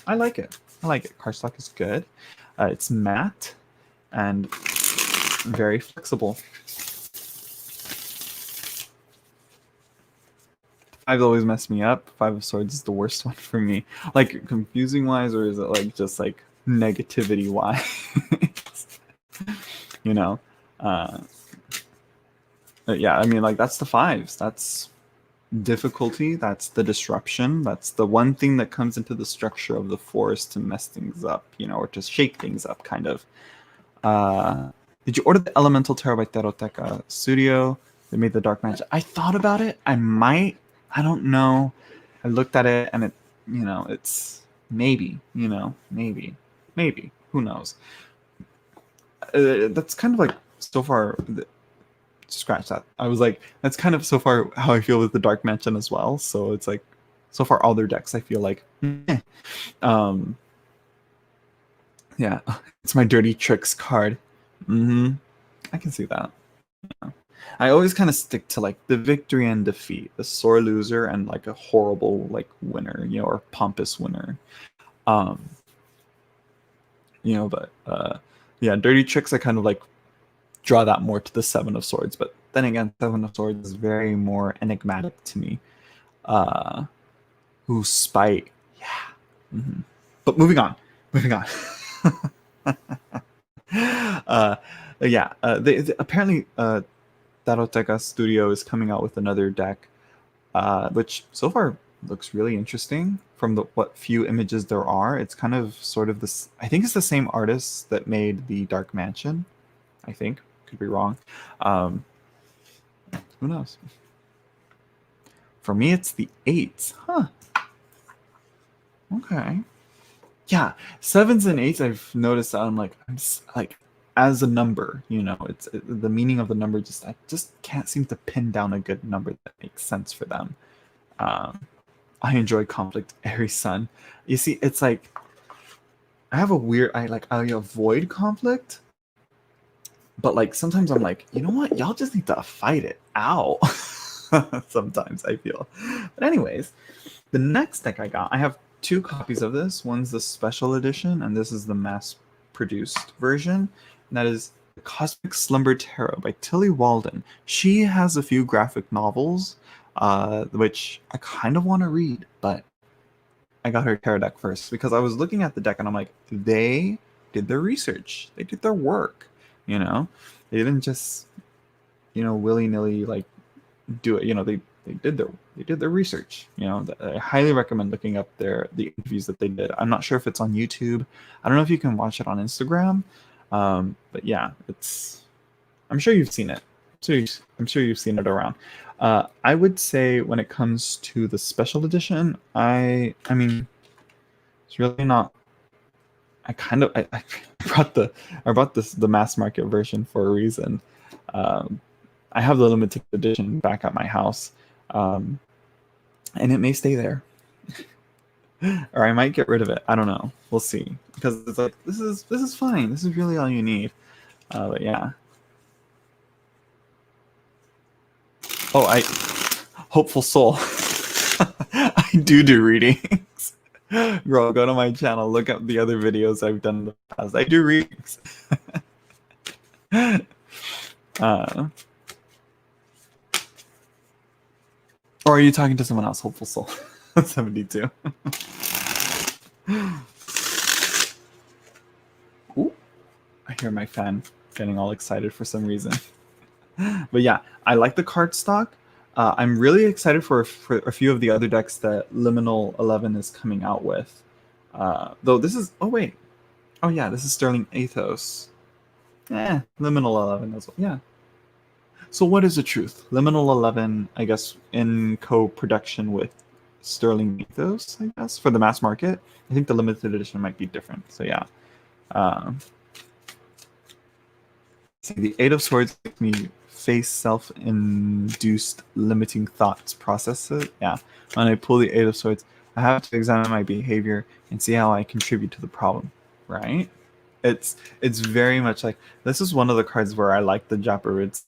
Speaker 1: I like it. Cardstock is good. It's matte and very flexible. 5 always messed me up. 5 of Swords is the worst one for me. Like, confusing wise, or is it like just like negativity wise? Yeah, I mean, like, that's the 5s. That's difficulty. That's the disruption. That's the one thing that comes into the structure of the forest to mess things up, or to shake things up, kind of. Did you order the Elemental Tarot by Taroteka Studio? They made the Dark Magic. I thought about it. I might. I don't know. I looked at it, and it, it's maybe, maybe. Who knows? That's kind of like so far. Scratch that. I was like, that's kind of so far how I feel with the Dark Mansion as well. So it's like, so far all their decks, I feel like, yeah, it's my Dirty Tricks card. I can see that. Yeah. I always kind of stick to like the victory and defeat, the sore loser and like a horrible like winner, or pompous winner. But yeah, Dirty Tricks, I kind of like draw that more to the 7 of Swords, but then again, 7 of Swords is very more enigmatic to me. Spite, yeah. But moving on. They apparently Taroteka Studio is coming out with another deck, which so far looks really interesting. From what few images there are, it's kind of sort of this. I think it's the same artist that made the Dark Mansion. I think, could be wrong. Who knows? For me, it's the 8s, huh? Okay. Yeah, 7s and 8s. I've noticed that I'm like as a number, it's the meaning of the number. I just can't seem to pin down a good number that makes sense for them. I enjoy conflict, Aries Sun. You see, it's like I have a weird. I avoid conflict, But like sometimes I'm like, you know what? Y'all just need to fight it out. Sometimes I feel. But anyways, the next deck I got, I have 2 copies of this. One's the special edition, and this is the mass-produced version. And that is the Cosmic Slumber Tarot by Tilly Walden. She has a few graphic novels, which I kind of want to read, but I got her tarot deck first because I was looking at the deck and I'm like, they did their research. They did their work, you know? They didn't just, willy-nilly like do it. They did their research. I highly recommend looking up the interviews that they did. I'm not sure if it's on YouTube. I don't know if you can watch it on Instagram. But yeah, I'm sure you've seen it. I'm sure you've seen it around. I would say when it comes to the special edition, I mean, it's really not. I brought the mass market version for a reason. I have the limited edition back at my house, and it may stay there, or I might get rid of it. I don't know. We'll see, because it's like this is fine. This is really all you need. But yeah. Oh, Hopeful Soul. I do readings. Girl, go to my channel. Look up the other videos I've done in the past. I do readings. Or are you talking to someone else? Hopeful Soul. 72. Ooh, I hear my fan getting all excited for some reason. But yeah, I like the cardstock. I'm really excited for a few of the other decks that Liminal 11 is coming out with. Though this is... Oh, wait. Oh, yeah, this is Sterling Athos. Liminal 11 as well. Yeah. So what is the truth? Liminal 11, I guess, in co-production with Sterling Athos, I guess, for the mass market. I think the limited edition might be different. So yeah. See, the Eight of Swords makes me face self-induced limiting thoughts processes. Yeah. When I pull the Eight of Swords, I have to examine my behavior and see how I contribute to the problem. Right? It's very much like, this is one of the cards where I like the Japaridge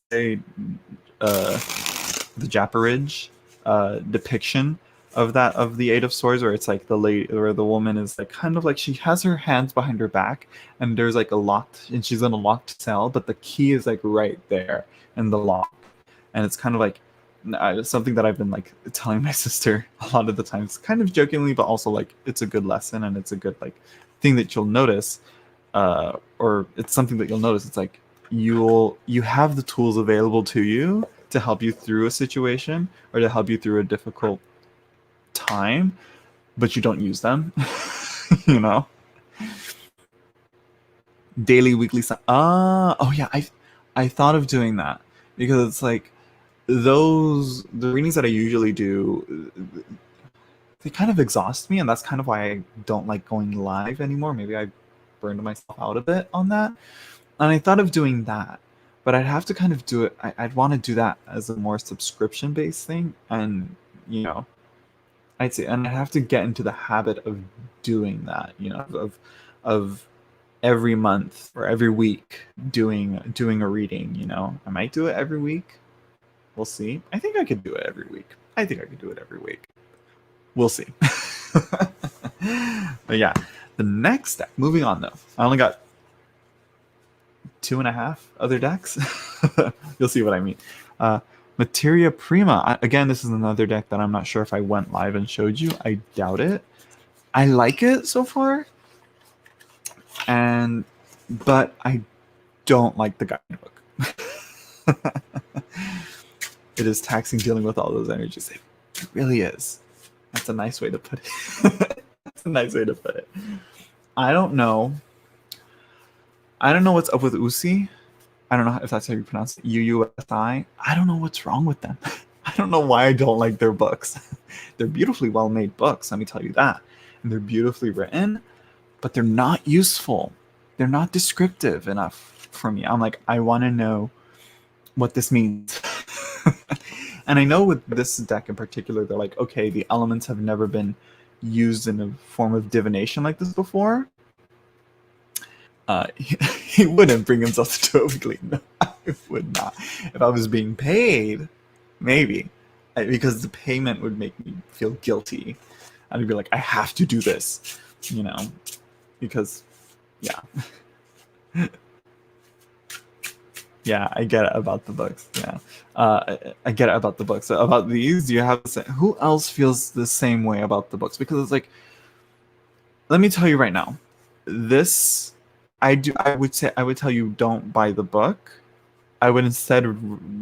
Speaker 1: depiction of the Eight of Swords, where it's like the woman is like kind of like she has her hands behind her back, and there's like she's in a locked cell, but the key is like right there in the lock, and it's kind of like something that I've been like telling my sister a lot of the times, kind of jokingly, but also like it's a good lesson and it's a good like thing that you'll notice. Or it's something that you'll notice. It's like you have the tools available to you to help you through a situation or to help you through a difficult time, but you don't use them. Daily, weekly. Oh yeah, I thought of doing that, because it's like the readings that I usually do, they kind of exhaust me, and that's kind of why I don't like going live anymore. Maybe I burned myself out a bit on that, and I thought of doing that, but I'd have to kind of do it. I'd want to do that as a more subscription based thing, and I'd say, and I'd have to get into the habit of doing that, of every month or every week doing a reading. I might do it every week. We'll see. I think I could do it every week. We'll see. But yeah, the next deck, moving on though. I only got 2.5 other decks. You'll see what I mean. Materia Prima. Again, this is another deck that I'm not sure if I went live and showed you. I doubt it. I like it so far, but I don't like the guidebook. It is taxing dealing with all those energies. It really is. That's a nice way to put it. I don't know what's up with USI. I don't know if that's how you pronounce it. UUSI. I don't know what's wrong with them. I don't know why I don't like their books. They're beautifully well-made books, let me tell you that. And they're beautifully written, but they're not useful. They're not descriptive enough for me. I'm like, I want to know what this means. And I know with this deck in particular, they're like, okay, the elements have never been used in a form of divination like this before. He wouldn't bring himself to do it weekly. No, I would not. If I was being paid, maybe. Because the payment would make me feel guilty. I'd be like, I have to do this, you know, because, yeah. Yeah, I get it about the books. Yeah, I get it about the books. About these, you have to say, who else feels the same way about the books? Because it's like, let me tell you right now, this, I do. I would tell you, don't buy the book. I would instead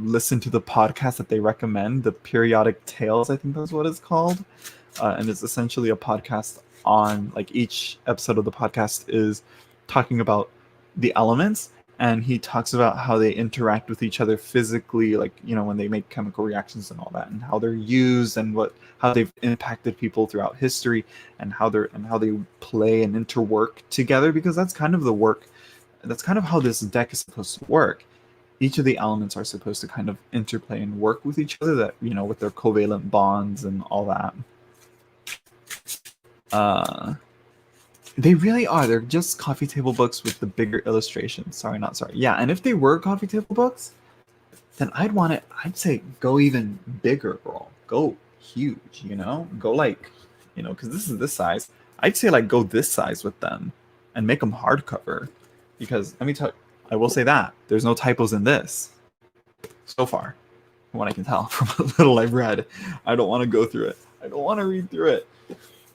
Speaker 1: listen to the podcast that they recommend, the Periodic Tales. I think that's what it's called, and it's essentially a podcast on, like, each episode of the podcast is talking about the elements, and he talks about how they interact with each other physically, like, you know, when they make chemical reactions and all that, and how they're used, and how they've impacted people throughout history, and how they play and interwork together, because that's kind of the work. That's kind of how this deck is supposed to work. Each of the elements are supposed to kind of interplay and work with each other, that, you know, with their covalent bonds and all that. They really are. They're just coffee table books with the bigger illustrations. Sorry, not sorry. Yeah, and if they were coffee table books, then I'd say go even bigger, girl. Go huge, you know? Go like, you know, because this is this size. I'd say, like, go this size with them and make them hardcover. Because let me tell you, I will say that there's no typos in this so far, from what I can tell from what little I've read. I don't want to go through it. I don't want to read through it.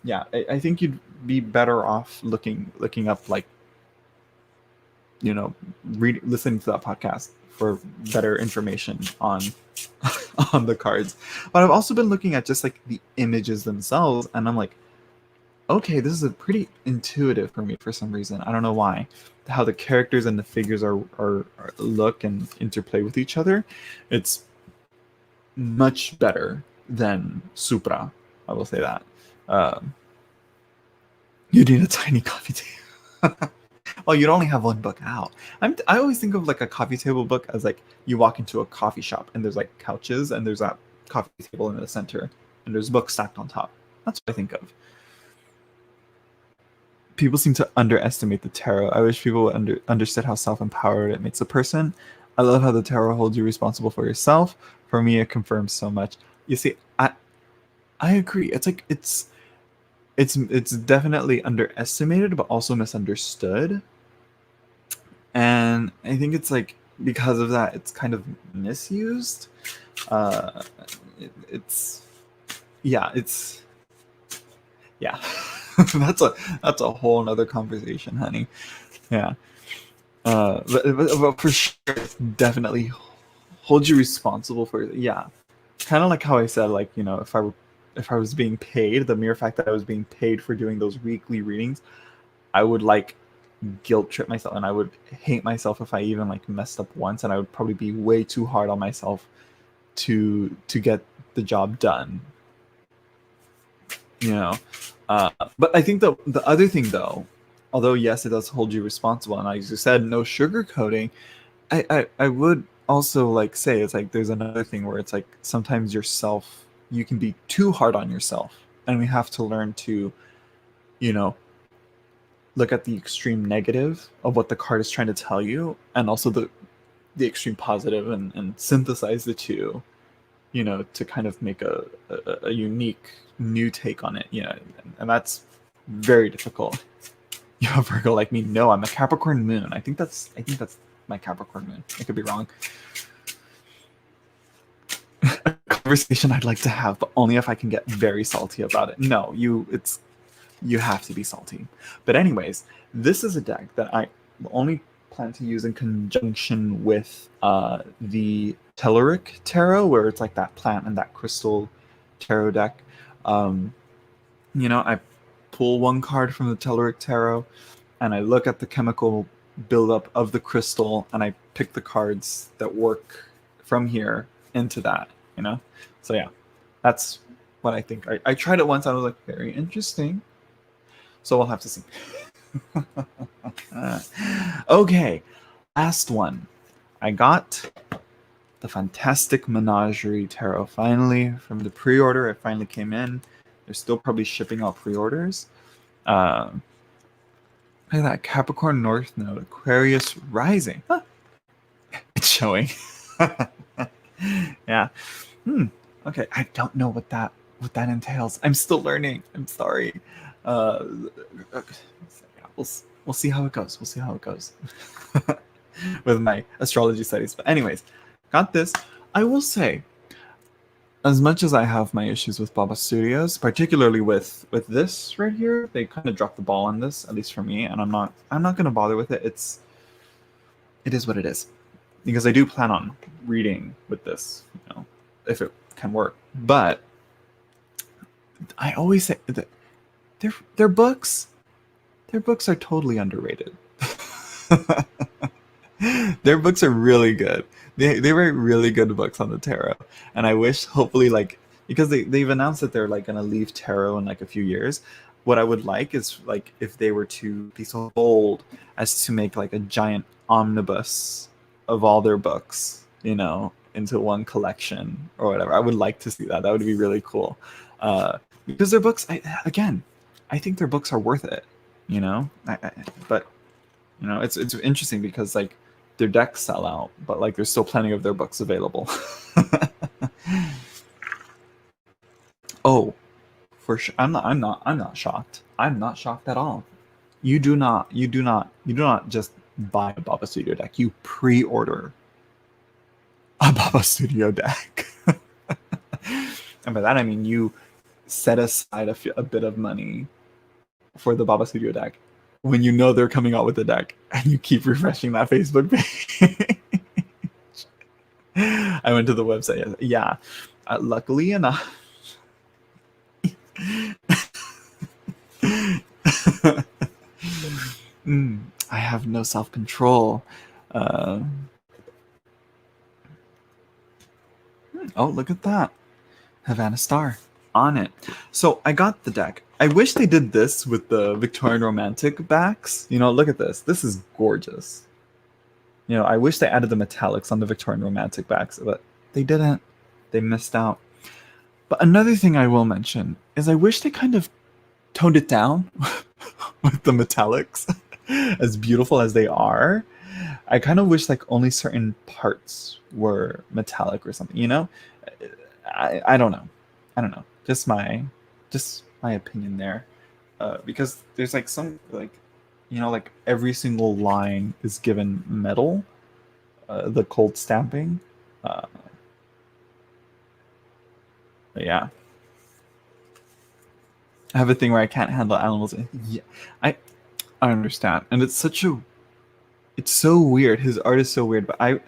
Speaker 1: Yeah, I think you'd be better off looking up, like, you know, listening to that podcast for better information on on the cards. But I've also been looking at just, like, the images themselves, and I'm like, okay, this is a pretty intuitive for me for some reason. I don't know why. How the characters and the figures are look and interplay with each other. It's much better than Supra. I will say that. You need a tiny coffee table. Well, you'd only have one book out. I always think of, like, a coffee table book as, like, you walk into a coffee shop and there's, like, couches and there's that coffee table in the center and there's books stacked on top. That's what I think of. People seem to underestimate the tarot. I wish people understood how self-empowered it makes a person. I love how the tarot holds you responsible for yourself. For me, it confirms so much. You see, I agree. It's like it's definitely underestimated, but also misunderstood. And I think it's, like, because of that, it's kind of misused. It's yeah, yeah. that's a whole nother conversation, honey. Yeah. But for sure, it's definitely hold you responsible for it. Yeah. Kind of like how I said, like, you know, if I was being paid, the mere fact that I was being paid for doing those weekly readings, I would, like, guilt trip myself, and I would hate myself if I even, like, messed up once, and I would probably be way too hard on myself to get the job done. You know, but I think the other thing, though, although yes, it does hold you responsible, and as you said, no sugarcoating. I would also, like, say it's like there's another thing where it's like sometimes you can be too hard on yourself, and we have to learn to, you know, look at the extreme negative of what the card is trying to tell you, and also the extreme positive, and synthesize the two, you know, to kind of make a unique new take on it, you know, and that's very difficult. You're a Virgo like me? No, I'm a Capricorn moon. I think that's my Capricorn moon. I could be wrong. A conversation I'd like to have, but only if I can get very salty about it. No, you have to be salty. But anyways, this is a deck that I only plan to use in conjunction with the Telluric Tarot, where it's like that plant and that crystal tarot deck. You know, I pull one card from the Telluric Tarot, and I look at the chemical buildup of the crystal, and I pick the cards that work from here into that, you know? So yeah, that's what I think. I tried it once, I was like, very interesting. So we'll have to see. Okay, last one. I got the Fantastic Menagerie Tarot finally from the pre-order. It finally came in. They're still probably shipping out pre-orders. Look at that. Capricorn North Node, Aquarius rising. Huh. It's showing. Yeah. Okay. I don't know what that entails. I'm still learning. I'm sorry. Uh, okay. Yeah, we'll see how it goes. We'll see how it goes with my astrology studies. But anyways, got this. I will say, as much as I have my issues with Baba Studios, particularly with this right here, they kind of dropped the ball on this, at least for me, and I'm not going to bother with it. It is what it is, because I do plan on reading with this, if it can work. But I always say that their books are totally underrated. Their books are really good. They write really good books on the tarot, and I wish, hopefully, like, because they've announced that they're like gonna leave tarot in like a few years. What I would like is like if they were to be so bold as to make like a giant omnibus of all their books, into one collection or whatever. I would like to see that. That would be really cool, because their books, I think their books are worth it. But it's interesting because like their decks sell out, but like there's still plenty of their books available. Oh, for sure. I'm not shocked. I'm not shocked at all. You do not just buy a Baba Studio deck. You pre-order a Baba Studio deck. And by that I mean you set aside a bit of money for the Baba Studio deck when you know they're coming out with the deck, and you keep refreshing that Facebook page. I went to the website. Yeah, luckily enough. I have no self-control. Oh, look at that. Havana Star on it. So I got the deck. I wish they did this with the Victorian Romantic backs. Look at this. This is gorgeous. I wish they added the metallics on the Victorian Romantic backs, but they didn't. They missed out. But another thing I will mention is I wish they kind of toned it down with the metallics. As beautiful as they are, I kind of wish like only certain parts were metallic or something, I don't know. Just my opinion there. Because there's like some like like every single line is given metal, the cold stamping. Yeah. I have a thing where I can't handle animals. Yeah, I understand, and it's so weird. His art is so weird, but I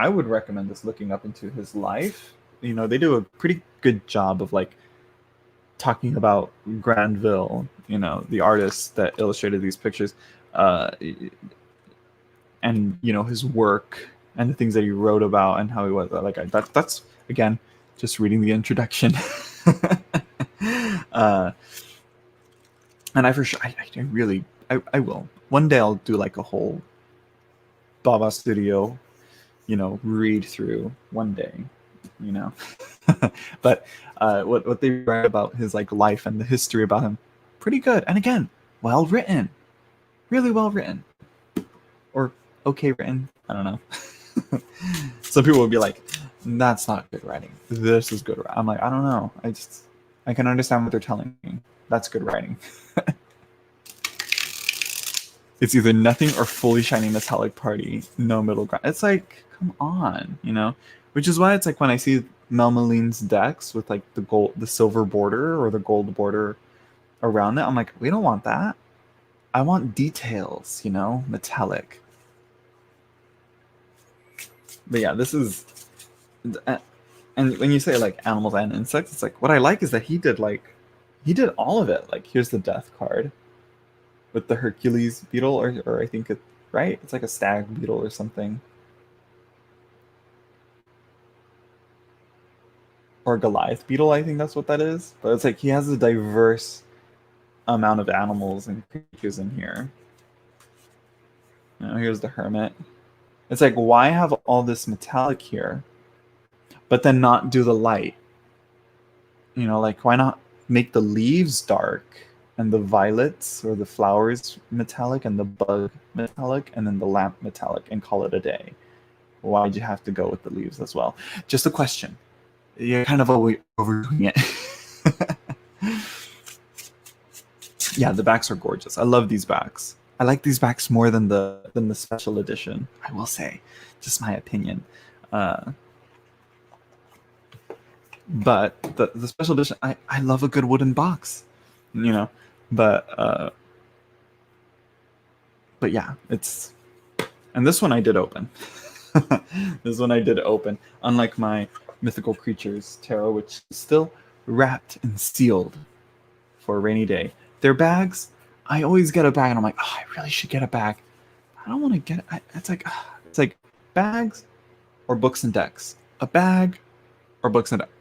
Speaker 1: would recommend this looking up into his life. They do a pretty good job of like talking about Granville, the artist that illustrated these pictures, and his work and the things that he wrote about and how he was like. That's again just reading the introduction. And I for sure, I will. One day I'll do like a whole Baba Studio, read through one day, But what they write about his like life and the history about him, pretty good. And again, well written, really well written, or okay written. I don't know. Some people would be like, "That's not good writing. This is good." I'm like, I don't know. I can understand what they're telling me. That's good writing. It's either nothing or fully shiny metallic party, no middle ground. It's like, come on, Which is why it's like when I see Mel Maline's decks with like the silver border or the gold border around it, I'm like, we don't want that. I want details, metallic. But yeah, this is, and when you say like animals and insects, it's like what I like is that he did all of it. Like here's the death card with the Hercules beetle, or I think right? It's like a stag beetle or something. Or Goliath beetle, I think that's what that is. But it's like he has a diverse amount of animals and creatures in here. Here's the hermit. It's like, why have all this metallic here, but then not do the light? Like, why not make the leaves dark and the violets or the flowers metallic and the bug metallic and then the lamp metallic and call it a day? Why'd you have to go with the leaves as well? Just a question. You're kind of overdoing it. Yeah, the backs are gorgeous. I love these backs. I like these backs more than the special edition. I will say, just my opinion. But the special edition, I love a good wooden box, you know. But yeah, it's, and this one I did open. This one I did open. Unlike my Mythical Creatures Tarot, which is still wrapped and sealed for a rainy day. Their bags, I always get a bag, and I'm like, oh, I really should get a bag. I don't want to get it. It's like bags or books and decks. A bag or books and decks.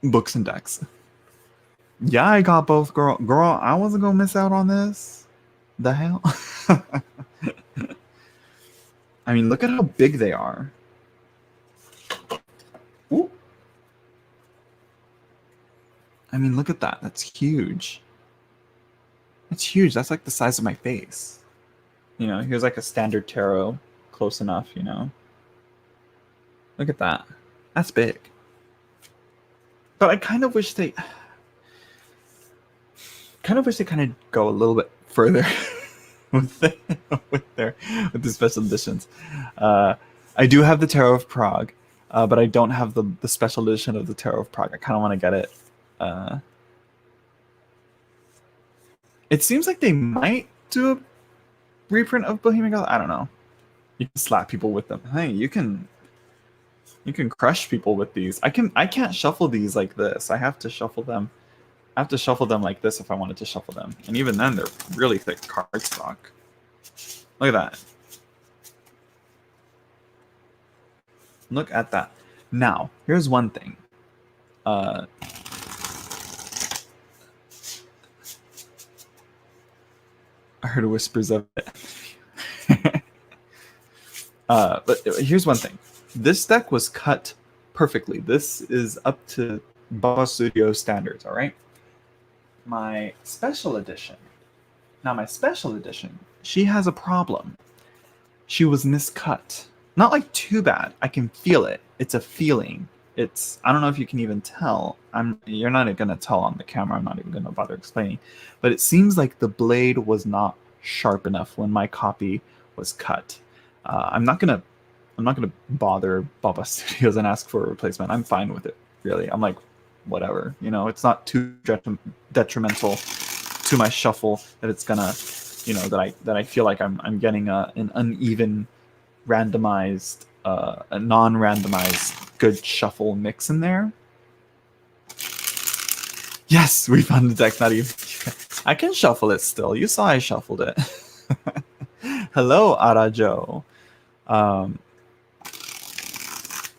Speaker 1: Books and decks. Yeah, I got both, girl. Girl, I wasn't gonna miss out on this. The hell? I mean, look at how big they are. Ooh. I mean, look at that. That's huge. That's huge. That's like the size of my face. You know, here's like a standard tarot. Close enough, you know. Look at that. That's big. But I kind of wish they kind of go a little bit further with the special editions. I do have the Tarot of Prague, but I don't have the special edition of the Tarot of Prague. I kind of want to get it. It seems like they might do a reprint of Bohemian Girl. I don't know. You can slap people with them. Hey, you can crush people with these. I can't shuffle these like this. I have to shuffle them. I have to shuffle them like this if I wanted to shuffle them. And even then, they're really thick cardstock. Look at that. Look at that. Now, here's one thing. I heard whispers of it. But here's one thing. This deck was cut perfectly. This is up to Baba Studio standards, all right? My special edition. Now, my special edition, she has a problem. She was miscut. Not like too bad. I can feel it. It's a feeling. It's, I don't know if you can even tell. You're not going to tell on the camera. I'm not even going to bother explaining. But it seems like the blade was not sharp enough when my copy was cut. I'm not gonna bother Baba Studios and ask for a replacement. I'm fine with it, really. I'm like, whatever, you know. It's not too detrimental to my shuffle that it's gonna, you know, that I feel like I'm getting an uneven, randomized, a non-randomized good shuffle mix in there. Yes, we found the deck. Not even. I can shuffle it still. You saw I shuffled it. Hello, Arajo.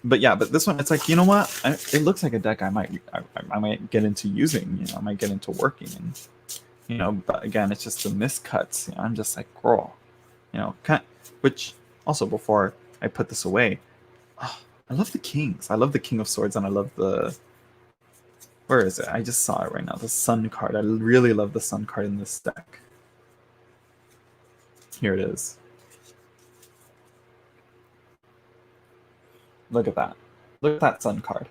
Speaker 1: But yeah, but this one, it's like, you know what? It looks like a deck I might get into using. You know, I might get into working, and you know. But again, it's just the miscuts. You know, I'm just like, girl, you know. Which also, before I put this away, oh, I love the kings. I love the King of Swords, and I love the. Where is it? I just saw it right now. The Sun card. I really love the Sun card in this deck. Here it is. Look at that. Look at that Sun card.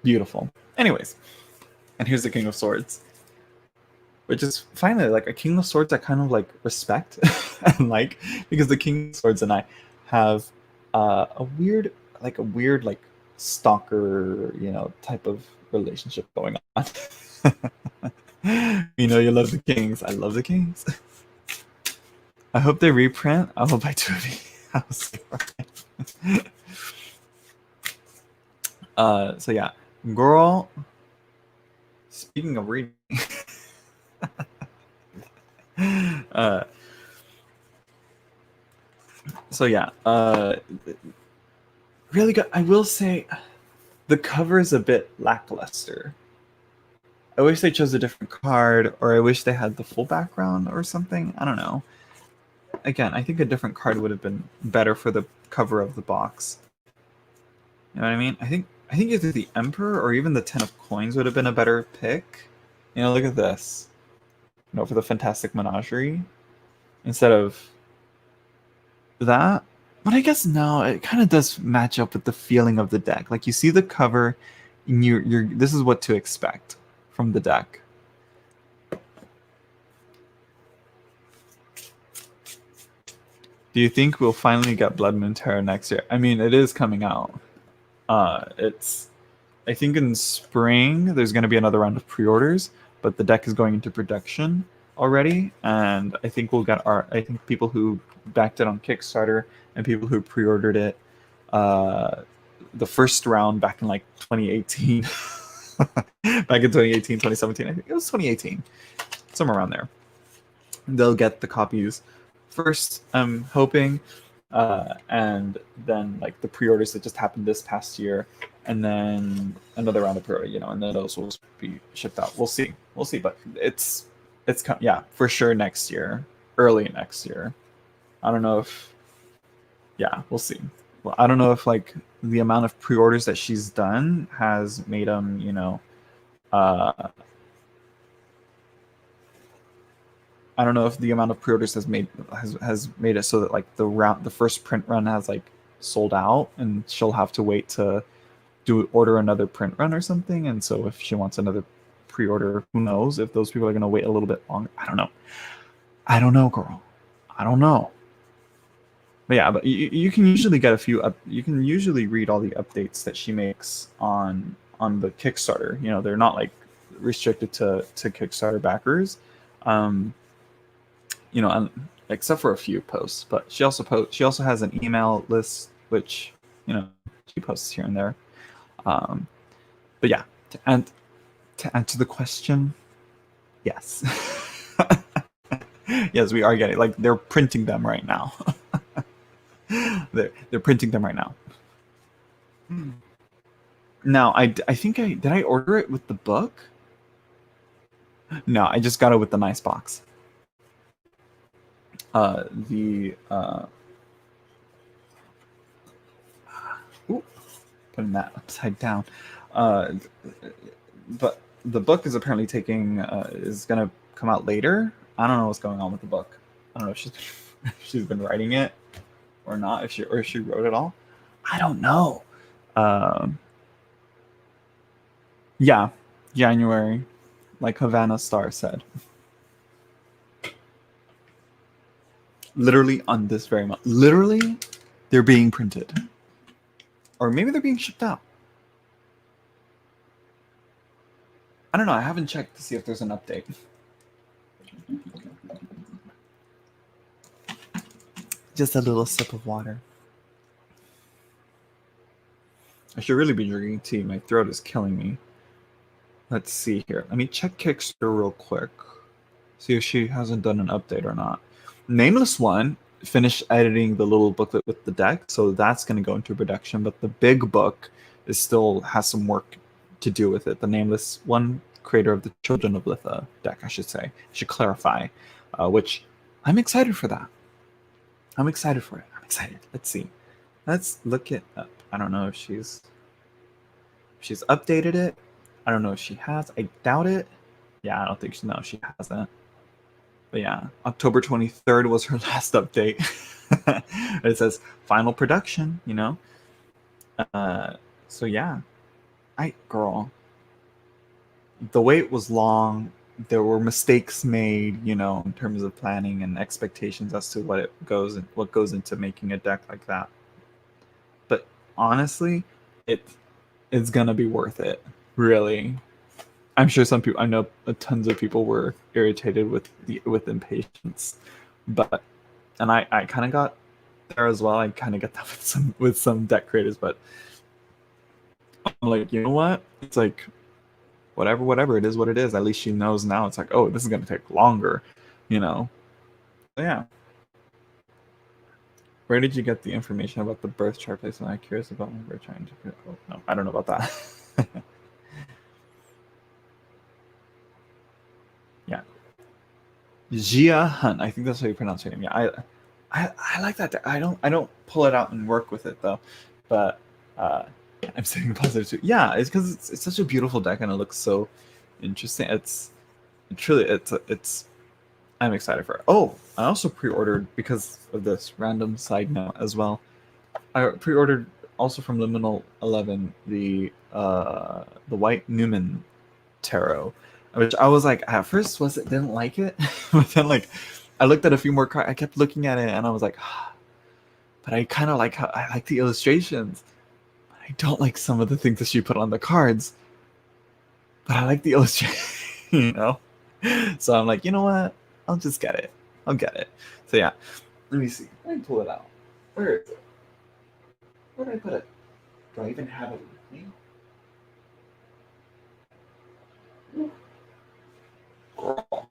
Speaker 1: Beautiful. Anyways, and here's the King of Swords, which is finally like a King of Swords I kind of like respect and like, because the King of Swords and I have a weird like stalker, you know, type of relationship going on. You know, you love the kings. I love the kings. I hope they reprint. I hope I do it. So yeah, girl. Speaking of reading, so yeah, really good. I will say, the cover is a bit lackluster. I wish they chose a different card, or I wish they had the full background or something. I don't know. Again, I think a different card would have been better for the cover of the box. You know what I mean? I think either the Emperor or even the Ten of Coins would have been a better pick. You know, look at this. You know, for the Fantastic Menagerie instead of that. But I guess no, it kind of does match up with the feeling of the deck. Like you see the cover, and you're this is what to expect from the deck. Do you think we'll finally get Blood Moon Terror next year? I mean, it is coming out. It's I think in spring there's going to be another round of pre-orders, but the deck is going into production already, and I think we'll get our. I think people who backed it on Kickstarter and people who pre-ordered it, the first round back in like 2018, back in 2018, 2017, I think it was 2018, somewhere around there. They'll get the copies first. I'm hoping, and then like the pre-orders that just happened this past year, and then another round of pre-order, and then those will be shipped out. We'll see, but it's yeah, for sure next year, early next year. I don't know if, yeah, we'll see. Well, I don't know if like the amount of pre-orders that she's done has made them, I don't know if the amount of pre-orders has made it so that like the first print run has like sold out, and she'll have to wait to order another print run or something. And so if she wants another pre-order, who knows if those people are going to wait a little bit longer. I don't know, girl. I don't know. But yeah, but you can usually get a few you can usually read all the updates that she makes on the Kickstarter. They're not like restricted to Kickstarter backers. Except for a few posts, but she also has an email list, which she posts here and there. But yeah, to answer the question, yes. Yes, we are getting, like, they're printing them right now. they're printing them right now. Now, I think did I order it with the book? No, I just got it with the nice box. Putting that upside down. But the book is apparently is gonna come out later. I don't know what's going on with the book. I don't know if she's been writing it or not. If she wrote it all, I don't know. Yeah, January, like Havana Star said. Literally on this very month. Literally, they're being printed. Or maybe they're being shipped out. I don't know. I haven't checked to see if there's an update. Just a little sip of water. I should really be drinking tea. My throat is killing me. Let's see here. Let me check Kickstarter real quick. See if she hasn't done an update or not. Nameless One finished editing the little booklet with the deck, so that's going to go into production. But the big book still has some work to do with it. The Nameless One, creator of the Children of Litha deck, I should say. I should clarify, which I'm excited for that. I'm excited for it. I'm excited. Let's see. Let's look it up. I don't know if she's updated it. I don't know if she has. I doubt it. Yeah, I don't think she hasn't. But yeah, October 23rd was her last update. It says final production, So yeah, girl, the wait was long. There were mistakes made, in terms of planning and expectations as to what goes into making a deck like that. But honestly, it's gonna be worth it, really. I'm sure I know tons of people were irritated with impatience, and I kind of got there as well. I kind of get that with some deck creators, but I'm like, you know what? It's like, whatever. It is what it is. At least she knows now. It's like, oh, this is gonna take longer, So yeah. Where did you get the information about the birth chart placement? I'm curious about my birth chart. Oh, no, I don't know about that. Yeah. Jia Hunt. I think that's how you pronounce her name. Yeah, I like that. I don't pull it out and work with it though, but I'm saying positive too. Yeah, it's because it's such a beautiful deck and it looks so interesting. It's truly it's I'm excited for it. Oh, I also pre-ordered because of this random side note as well. I pre-ordered also from Liminal 11 the White Newman tarot, which I was like at first was it didn't like it, but then like I looked at a few more cards. I kept looking at it and I was like, but I kind of like how I like the illustrations. I don't like some of the things that she put on the cards, but I like the illustration, you know. So I'm like, you know what? I'll just get it. I'll get it. So yeah, let me see. Let me pull it out. Where is it? Where did I put it? Do I even have it with me? Girl.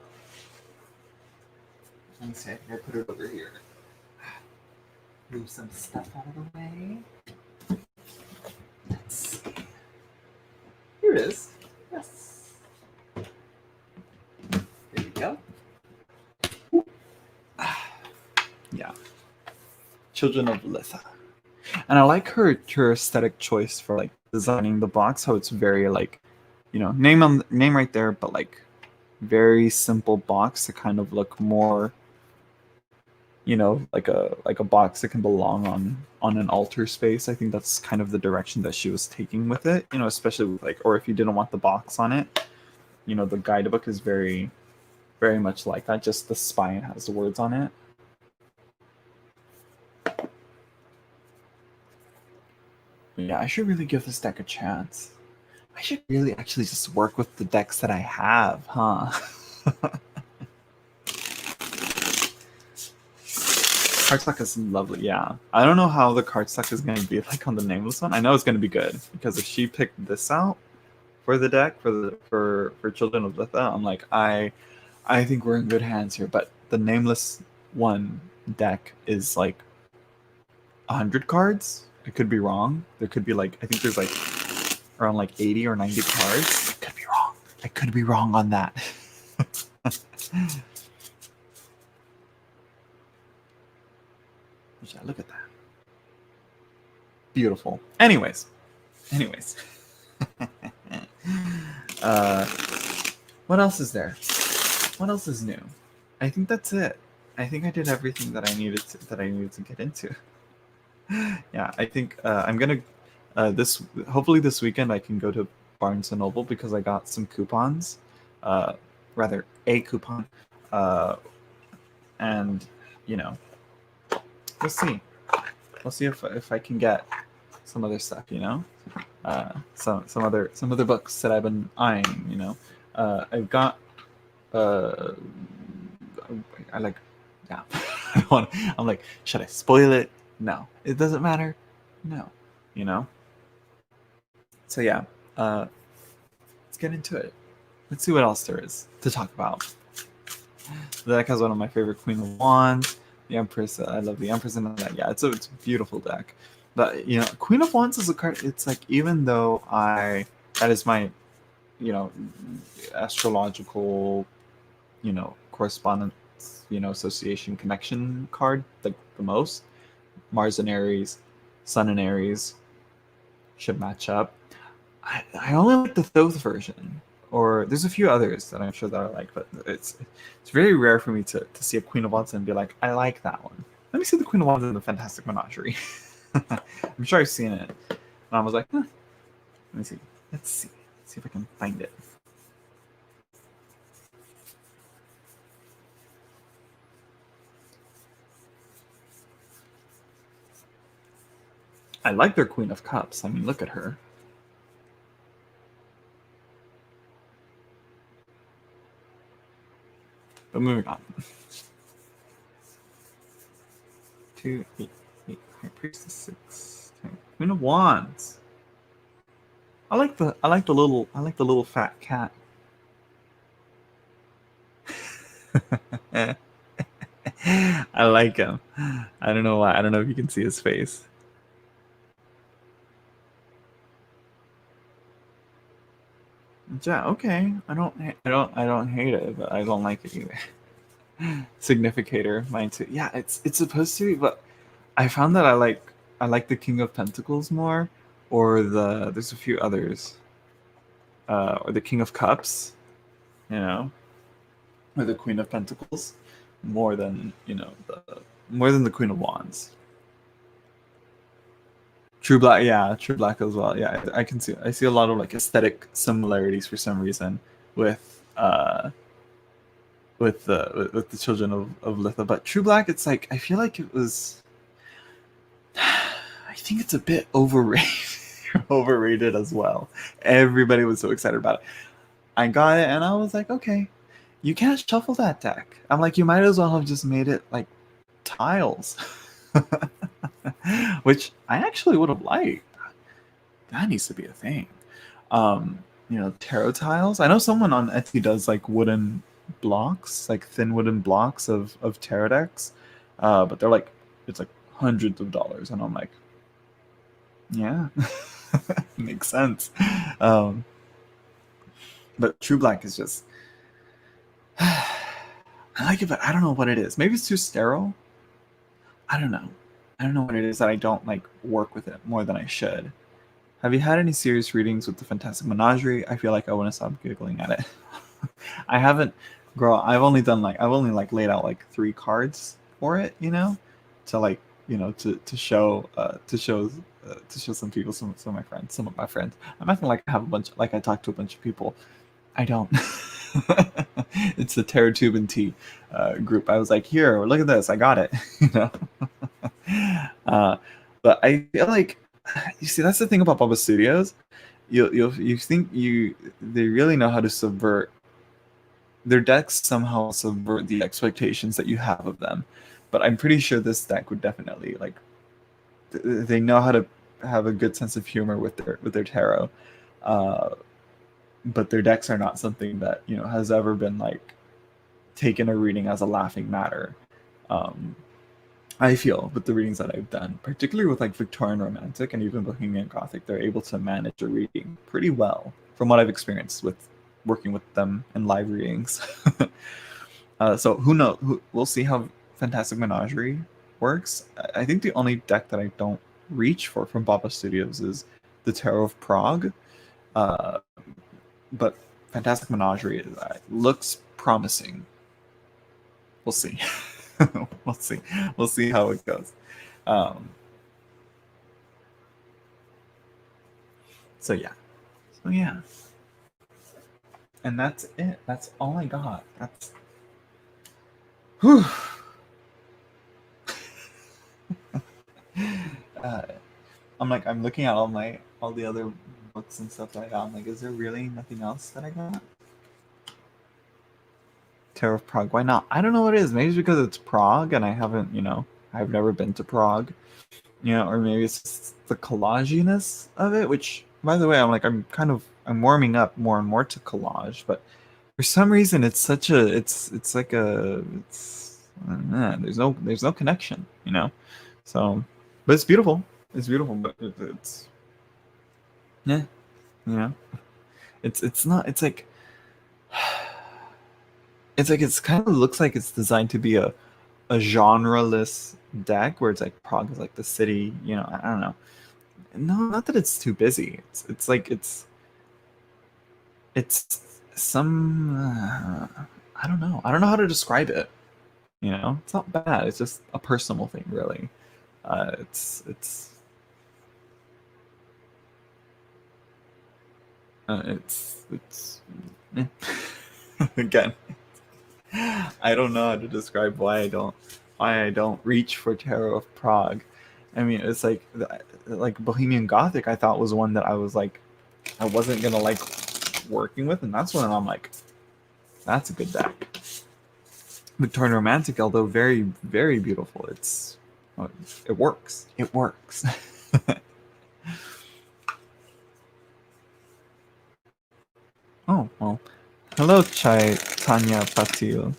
Speaker 1: Let me see. I think I put it over here. Move some stuff out of the way. Let's see. Here it is. Yes. There we go. Yeah. Children of Litha. And I like her aesthetic choice for like designing the box, how it's very like, you know, name right there, but like very simple box to kind of look more, you know, like a box that can belong on an altar space. I think that's kind of the direction that she was taking with it, you know, especially with like, or if you didn't want the box on it, you know, the guidebook is very much like that, just the spine has the words on it. But yeah, I should really give this deck a chance. I should really actually just work with the decks that I have, huh? Cardstock is lovely, yeah. I don't know how the cardstock is going to be like on the nameless one. I know it's going to be good because if she picked this out for the deck for Children of Litha, I'm like I think we're in good hands here. But the nameless one deck is like 100 cards. I could be wrong. There could be like I think there's like around like 80 or 90 cards. I could be wrong. I could be wrong on that. Yeah, look at that. Beautiful. Anyways. What else is there? What else is new? I think that's it. I think I did everything that I needed to get into. Yeah, I think I'm gonna hopefully this weekend I can go to Barnes and Noble because I got some coupons, rather a coupon, and you know, we'll see if I can get some other stuff, you know, some other books that I've been eyeing, you know. I've got I like, yeah. I'm like, should I spoil it? No, it doesn't matter. No, you know. So yeah, let's get into it. Let's see what else there is to talk about. The deck has one of my favorite Queen of Wands, the Empress. I love the Empress in that. Yeah, it's a beautiful deck. But you know, Queen of Wands is a card. It's like even though that is my, you know, astrological, you know, correspondence, you know, association connection card, like the most. Mars and Aries, Sun and Aries should match up. I only like the Thoth version, or there's a few others that I'm sure that I like, but it's very rare for me to see a Queen of Wands and be like, I like that one. Let me see the Queen of Wands in the Fantastic Menagerie. I'm sure I've seen it, and I was like, let me see. Let's see if I can find it. I like their Queen of Cups. I mean, look at her. But moving on. 2, 8, 8, High Priestess 6, 10. Queen of Wands. I like the little fat cat. I like him. I don't know why. I don't know if you can see his face. Yeah, okay. I don't hate it, but I don't like it either. Significator, mine too. Yeah, it's supposed to be, but I found that I like the King of Pentacles more, or there's a few others, or the King of Cups, you know, or the Queen of Pentacles, more than the Queen of Wands. True Black, yeah, True Black as well. Yeah, I see a lot of like aesthetic similarities for some reason with the Children of Litha. But True Black, it's like I feel like it was. I think it's a bit overrated, overrated as well. Everybody was so excited about it. I got it, and I was like, okay, you can't shuffle that deck. I'm like, you might as well have just made it like tiles, which I actually would have liked. That needs to be a thing. Tarot tiles. I know someone on Etsy does like wooden blocks, like thin wooden blocks of tarot decks, but they're like, it's like hundreds of dollars, and I'm like, yeah, makes sense. But True Black is just, I like it, but I don't know what it is. Maybe it's too sterile. I don't know. I don't know what it is that I don't like work with it more than I should. Have you had any serious readings with the Fantastic Menagerie? I feel like I want to stop giggling at it. I haven't, girl. I've only laid out like 3 cards for it, to show some people, some of my friends. I'm acting like I have a bunch, like I talked to a bunch of people. I don't. It's the Tarot Tube and Tea group. I was like, here, look at this, I got it. But I feel like, you see, that's the thing about Baba Studios. You think they really know how to subvert their decks, somehow subvert the expectations that you have of them. But I'm pretty sure this deck would definitely, like, they know how to have a good sense of humor with their tarot. But their decks are not something that has ever been like taken a reading as a laughing matter. I feel with the readings that I've done, particularly with like Victorian Romantic and even Bohemian Gothic, they're able to manage a reading pretty well from what I've experienced with working with them in live readings. So who knows? We'll see how Fantastic Menagerie works. I think the only deck that I don't reach for from Baba Studios is the Tarot of Prague. But Fantastic Menagerie looks promising. We'll see. We'll see how it goes. So yeah. And that's it. That's all I got. That's. Whew. I'm looking at all the other books and stuff that I got. I'm like, is there really nothing else that I got? Tarot of Prague. Why not? I don't know what it is. Maybe it's because it's Prague and I haven't, I've never been to Prague. Or maybe it's just the collaginess of it, which, by the way, I'm warming up more and more to collage, but for some reason it's such a, it's like a, there's no connection, So, but it's beautiful. It's beautiful, but it's yeah, it's not. It's like it's kind of looks like it's designed to be a genre-less deck where it's like Prague is like the city. I don't know. No, not that it's too busy. It's like it's some. I don't know. I don't know how to describe it. It's not bad. It's just a personal thing, really. It's eh. Again, I don't know how to describe why I don't reach for Tarot of Prague. I mean, it's like Bohemian Gothic. I thought was one that I was like, I wasn't gonna like working with, and that's when I'm like, that's a good deck. Victorian Romantic, although very, very beautiful, it works. It works. Oh, well. Hello, Tanya Patil.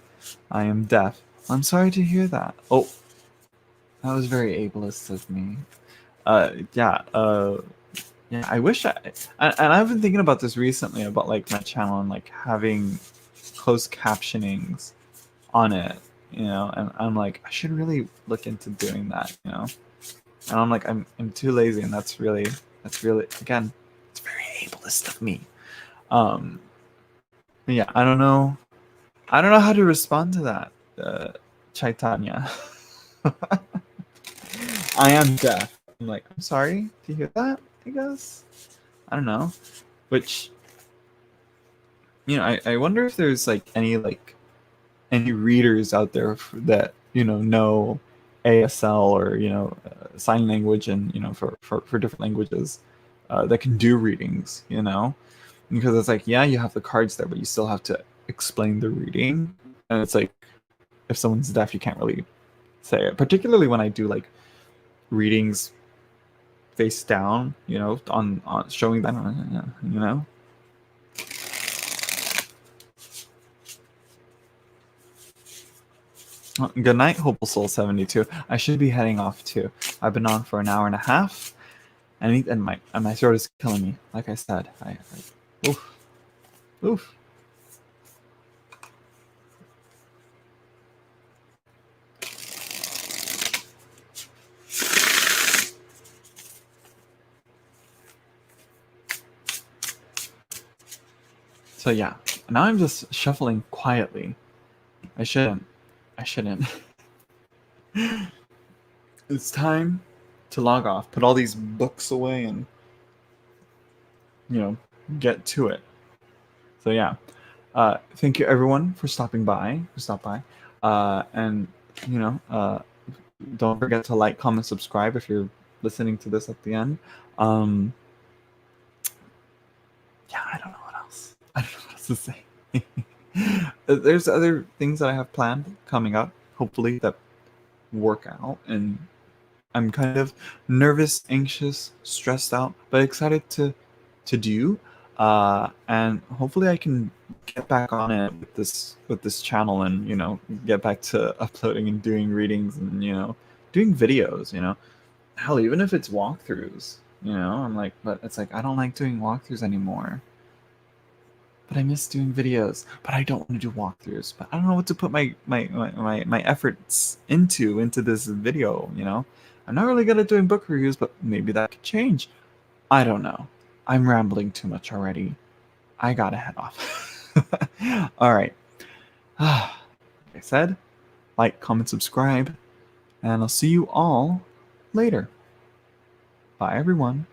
Speaker 1: I am deaf. I'm sorry to hear that. Oh, that was very ableist of me. Yeah, I wish and I've been thinking about this recently about like my channel and like having closed captionings on it, and I'm like, I should really look into doing that, and I'm like, I'm too lazy, and that's really That's really, again, it's very ableist of me. Yeah, I don't know how to respond to that, Chaitanya. I am deaf. I'm like, I'm sorry to hear that, I guess. I don't know. Which, I wonder if there's like any readers out there that, know ASL or, sign language and, for different languages that can do readings, because it's like, yeah, you have the cards there, but you still have to explain the reading. And it's like, if someone's deaf, you can't really say it, particularly when I do like readings face down, on showing them, Good night, Hopeful Soul 72. I should be heading off too. I've been on for an hour and a half, and my throat is killing me. Like I said, oof. So yeah, now I'm just shuffling quietly. I shouldn't. It's time to log off, put all these books away, and get to it. So yeah, thank you everyone for stopping by. And don't forget to like, comment, subscribe if you're listening to this at the end. Yeah, I don't know what else. I don't know what else to say. There's other things that I have planned coming up, hopefully, that work out, and I'm kind of nervous, anxious, stressed out, but excited to do. And hopefully I can get back on it with this channel, and get back to uploading and doing readings, and doing videos. Hell, even if it's walkthroughs, I'm like, but it's like, I don't like doing walkthroughs anymore. But I miss doing videos. But I don't want to do walkthroughs. But I don't know what to put my efforts into this video. I'm not really good at doing book reviews, but maybe that could change. I don't know. I'm rambling too much already. I gotta head off. All right. Like I said, like, comment, subscribe, and I'll see you all later. Bye, everyone.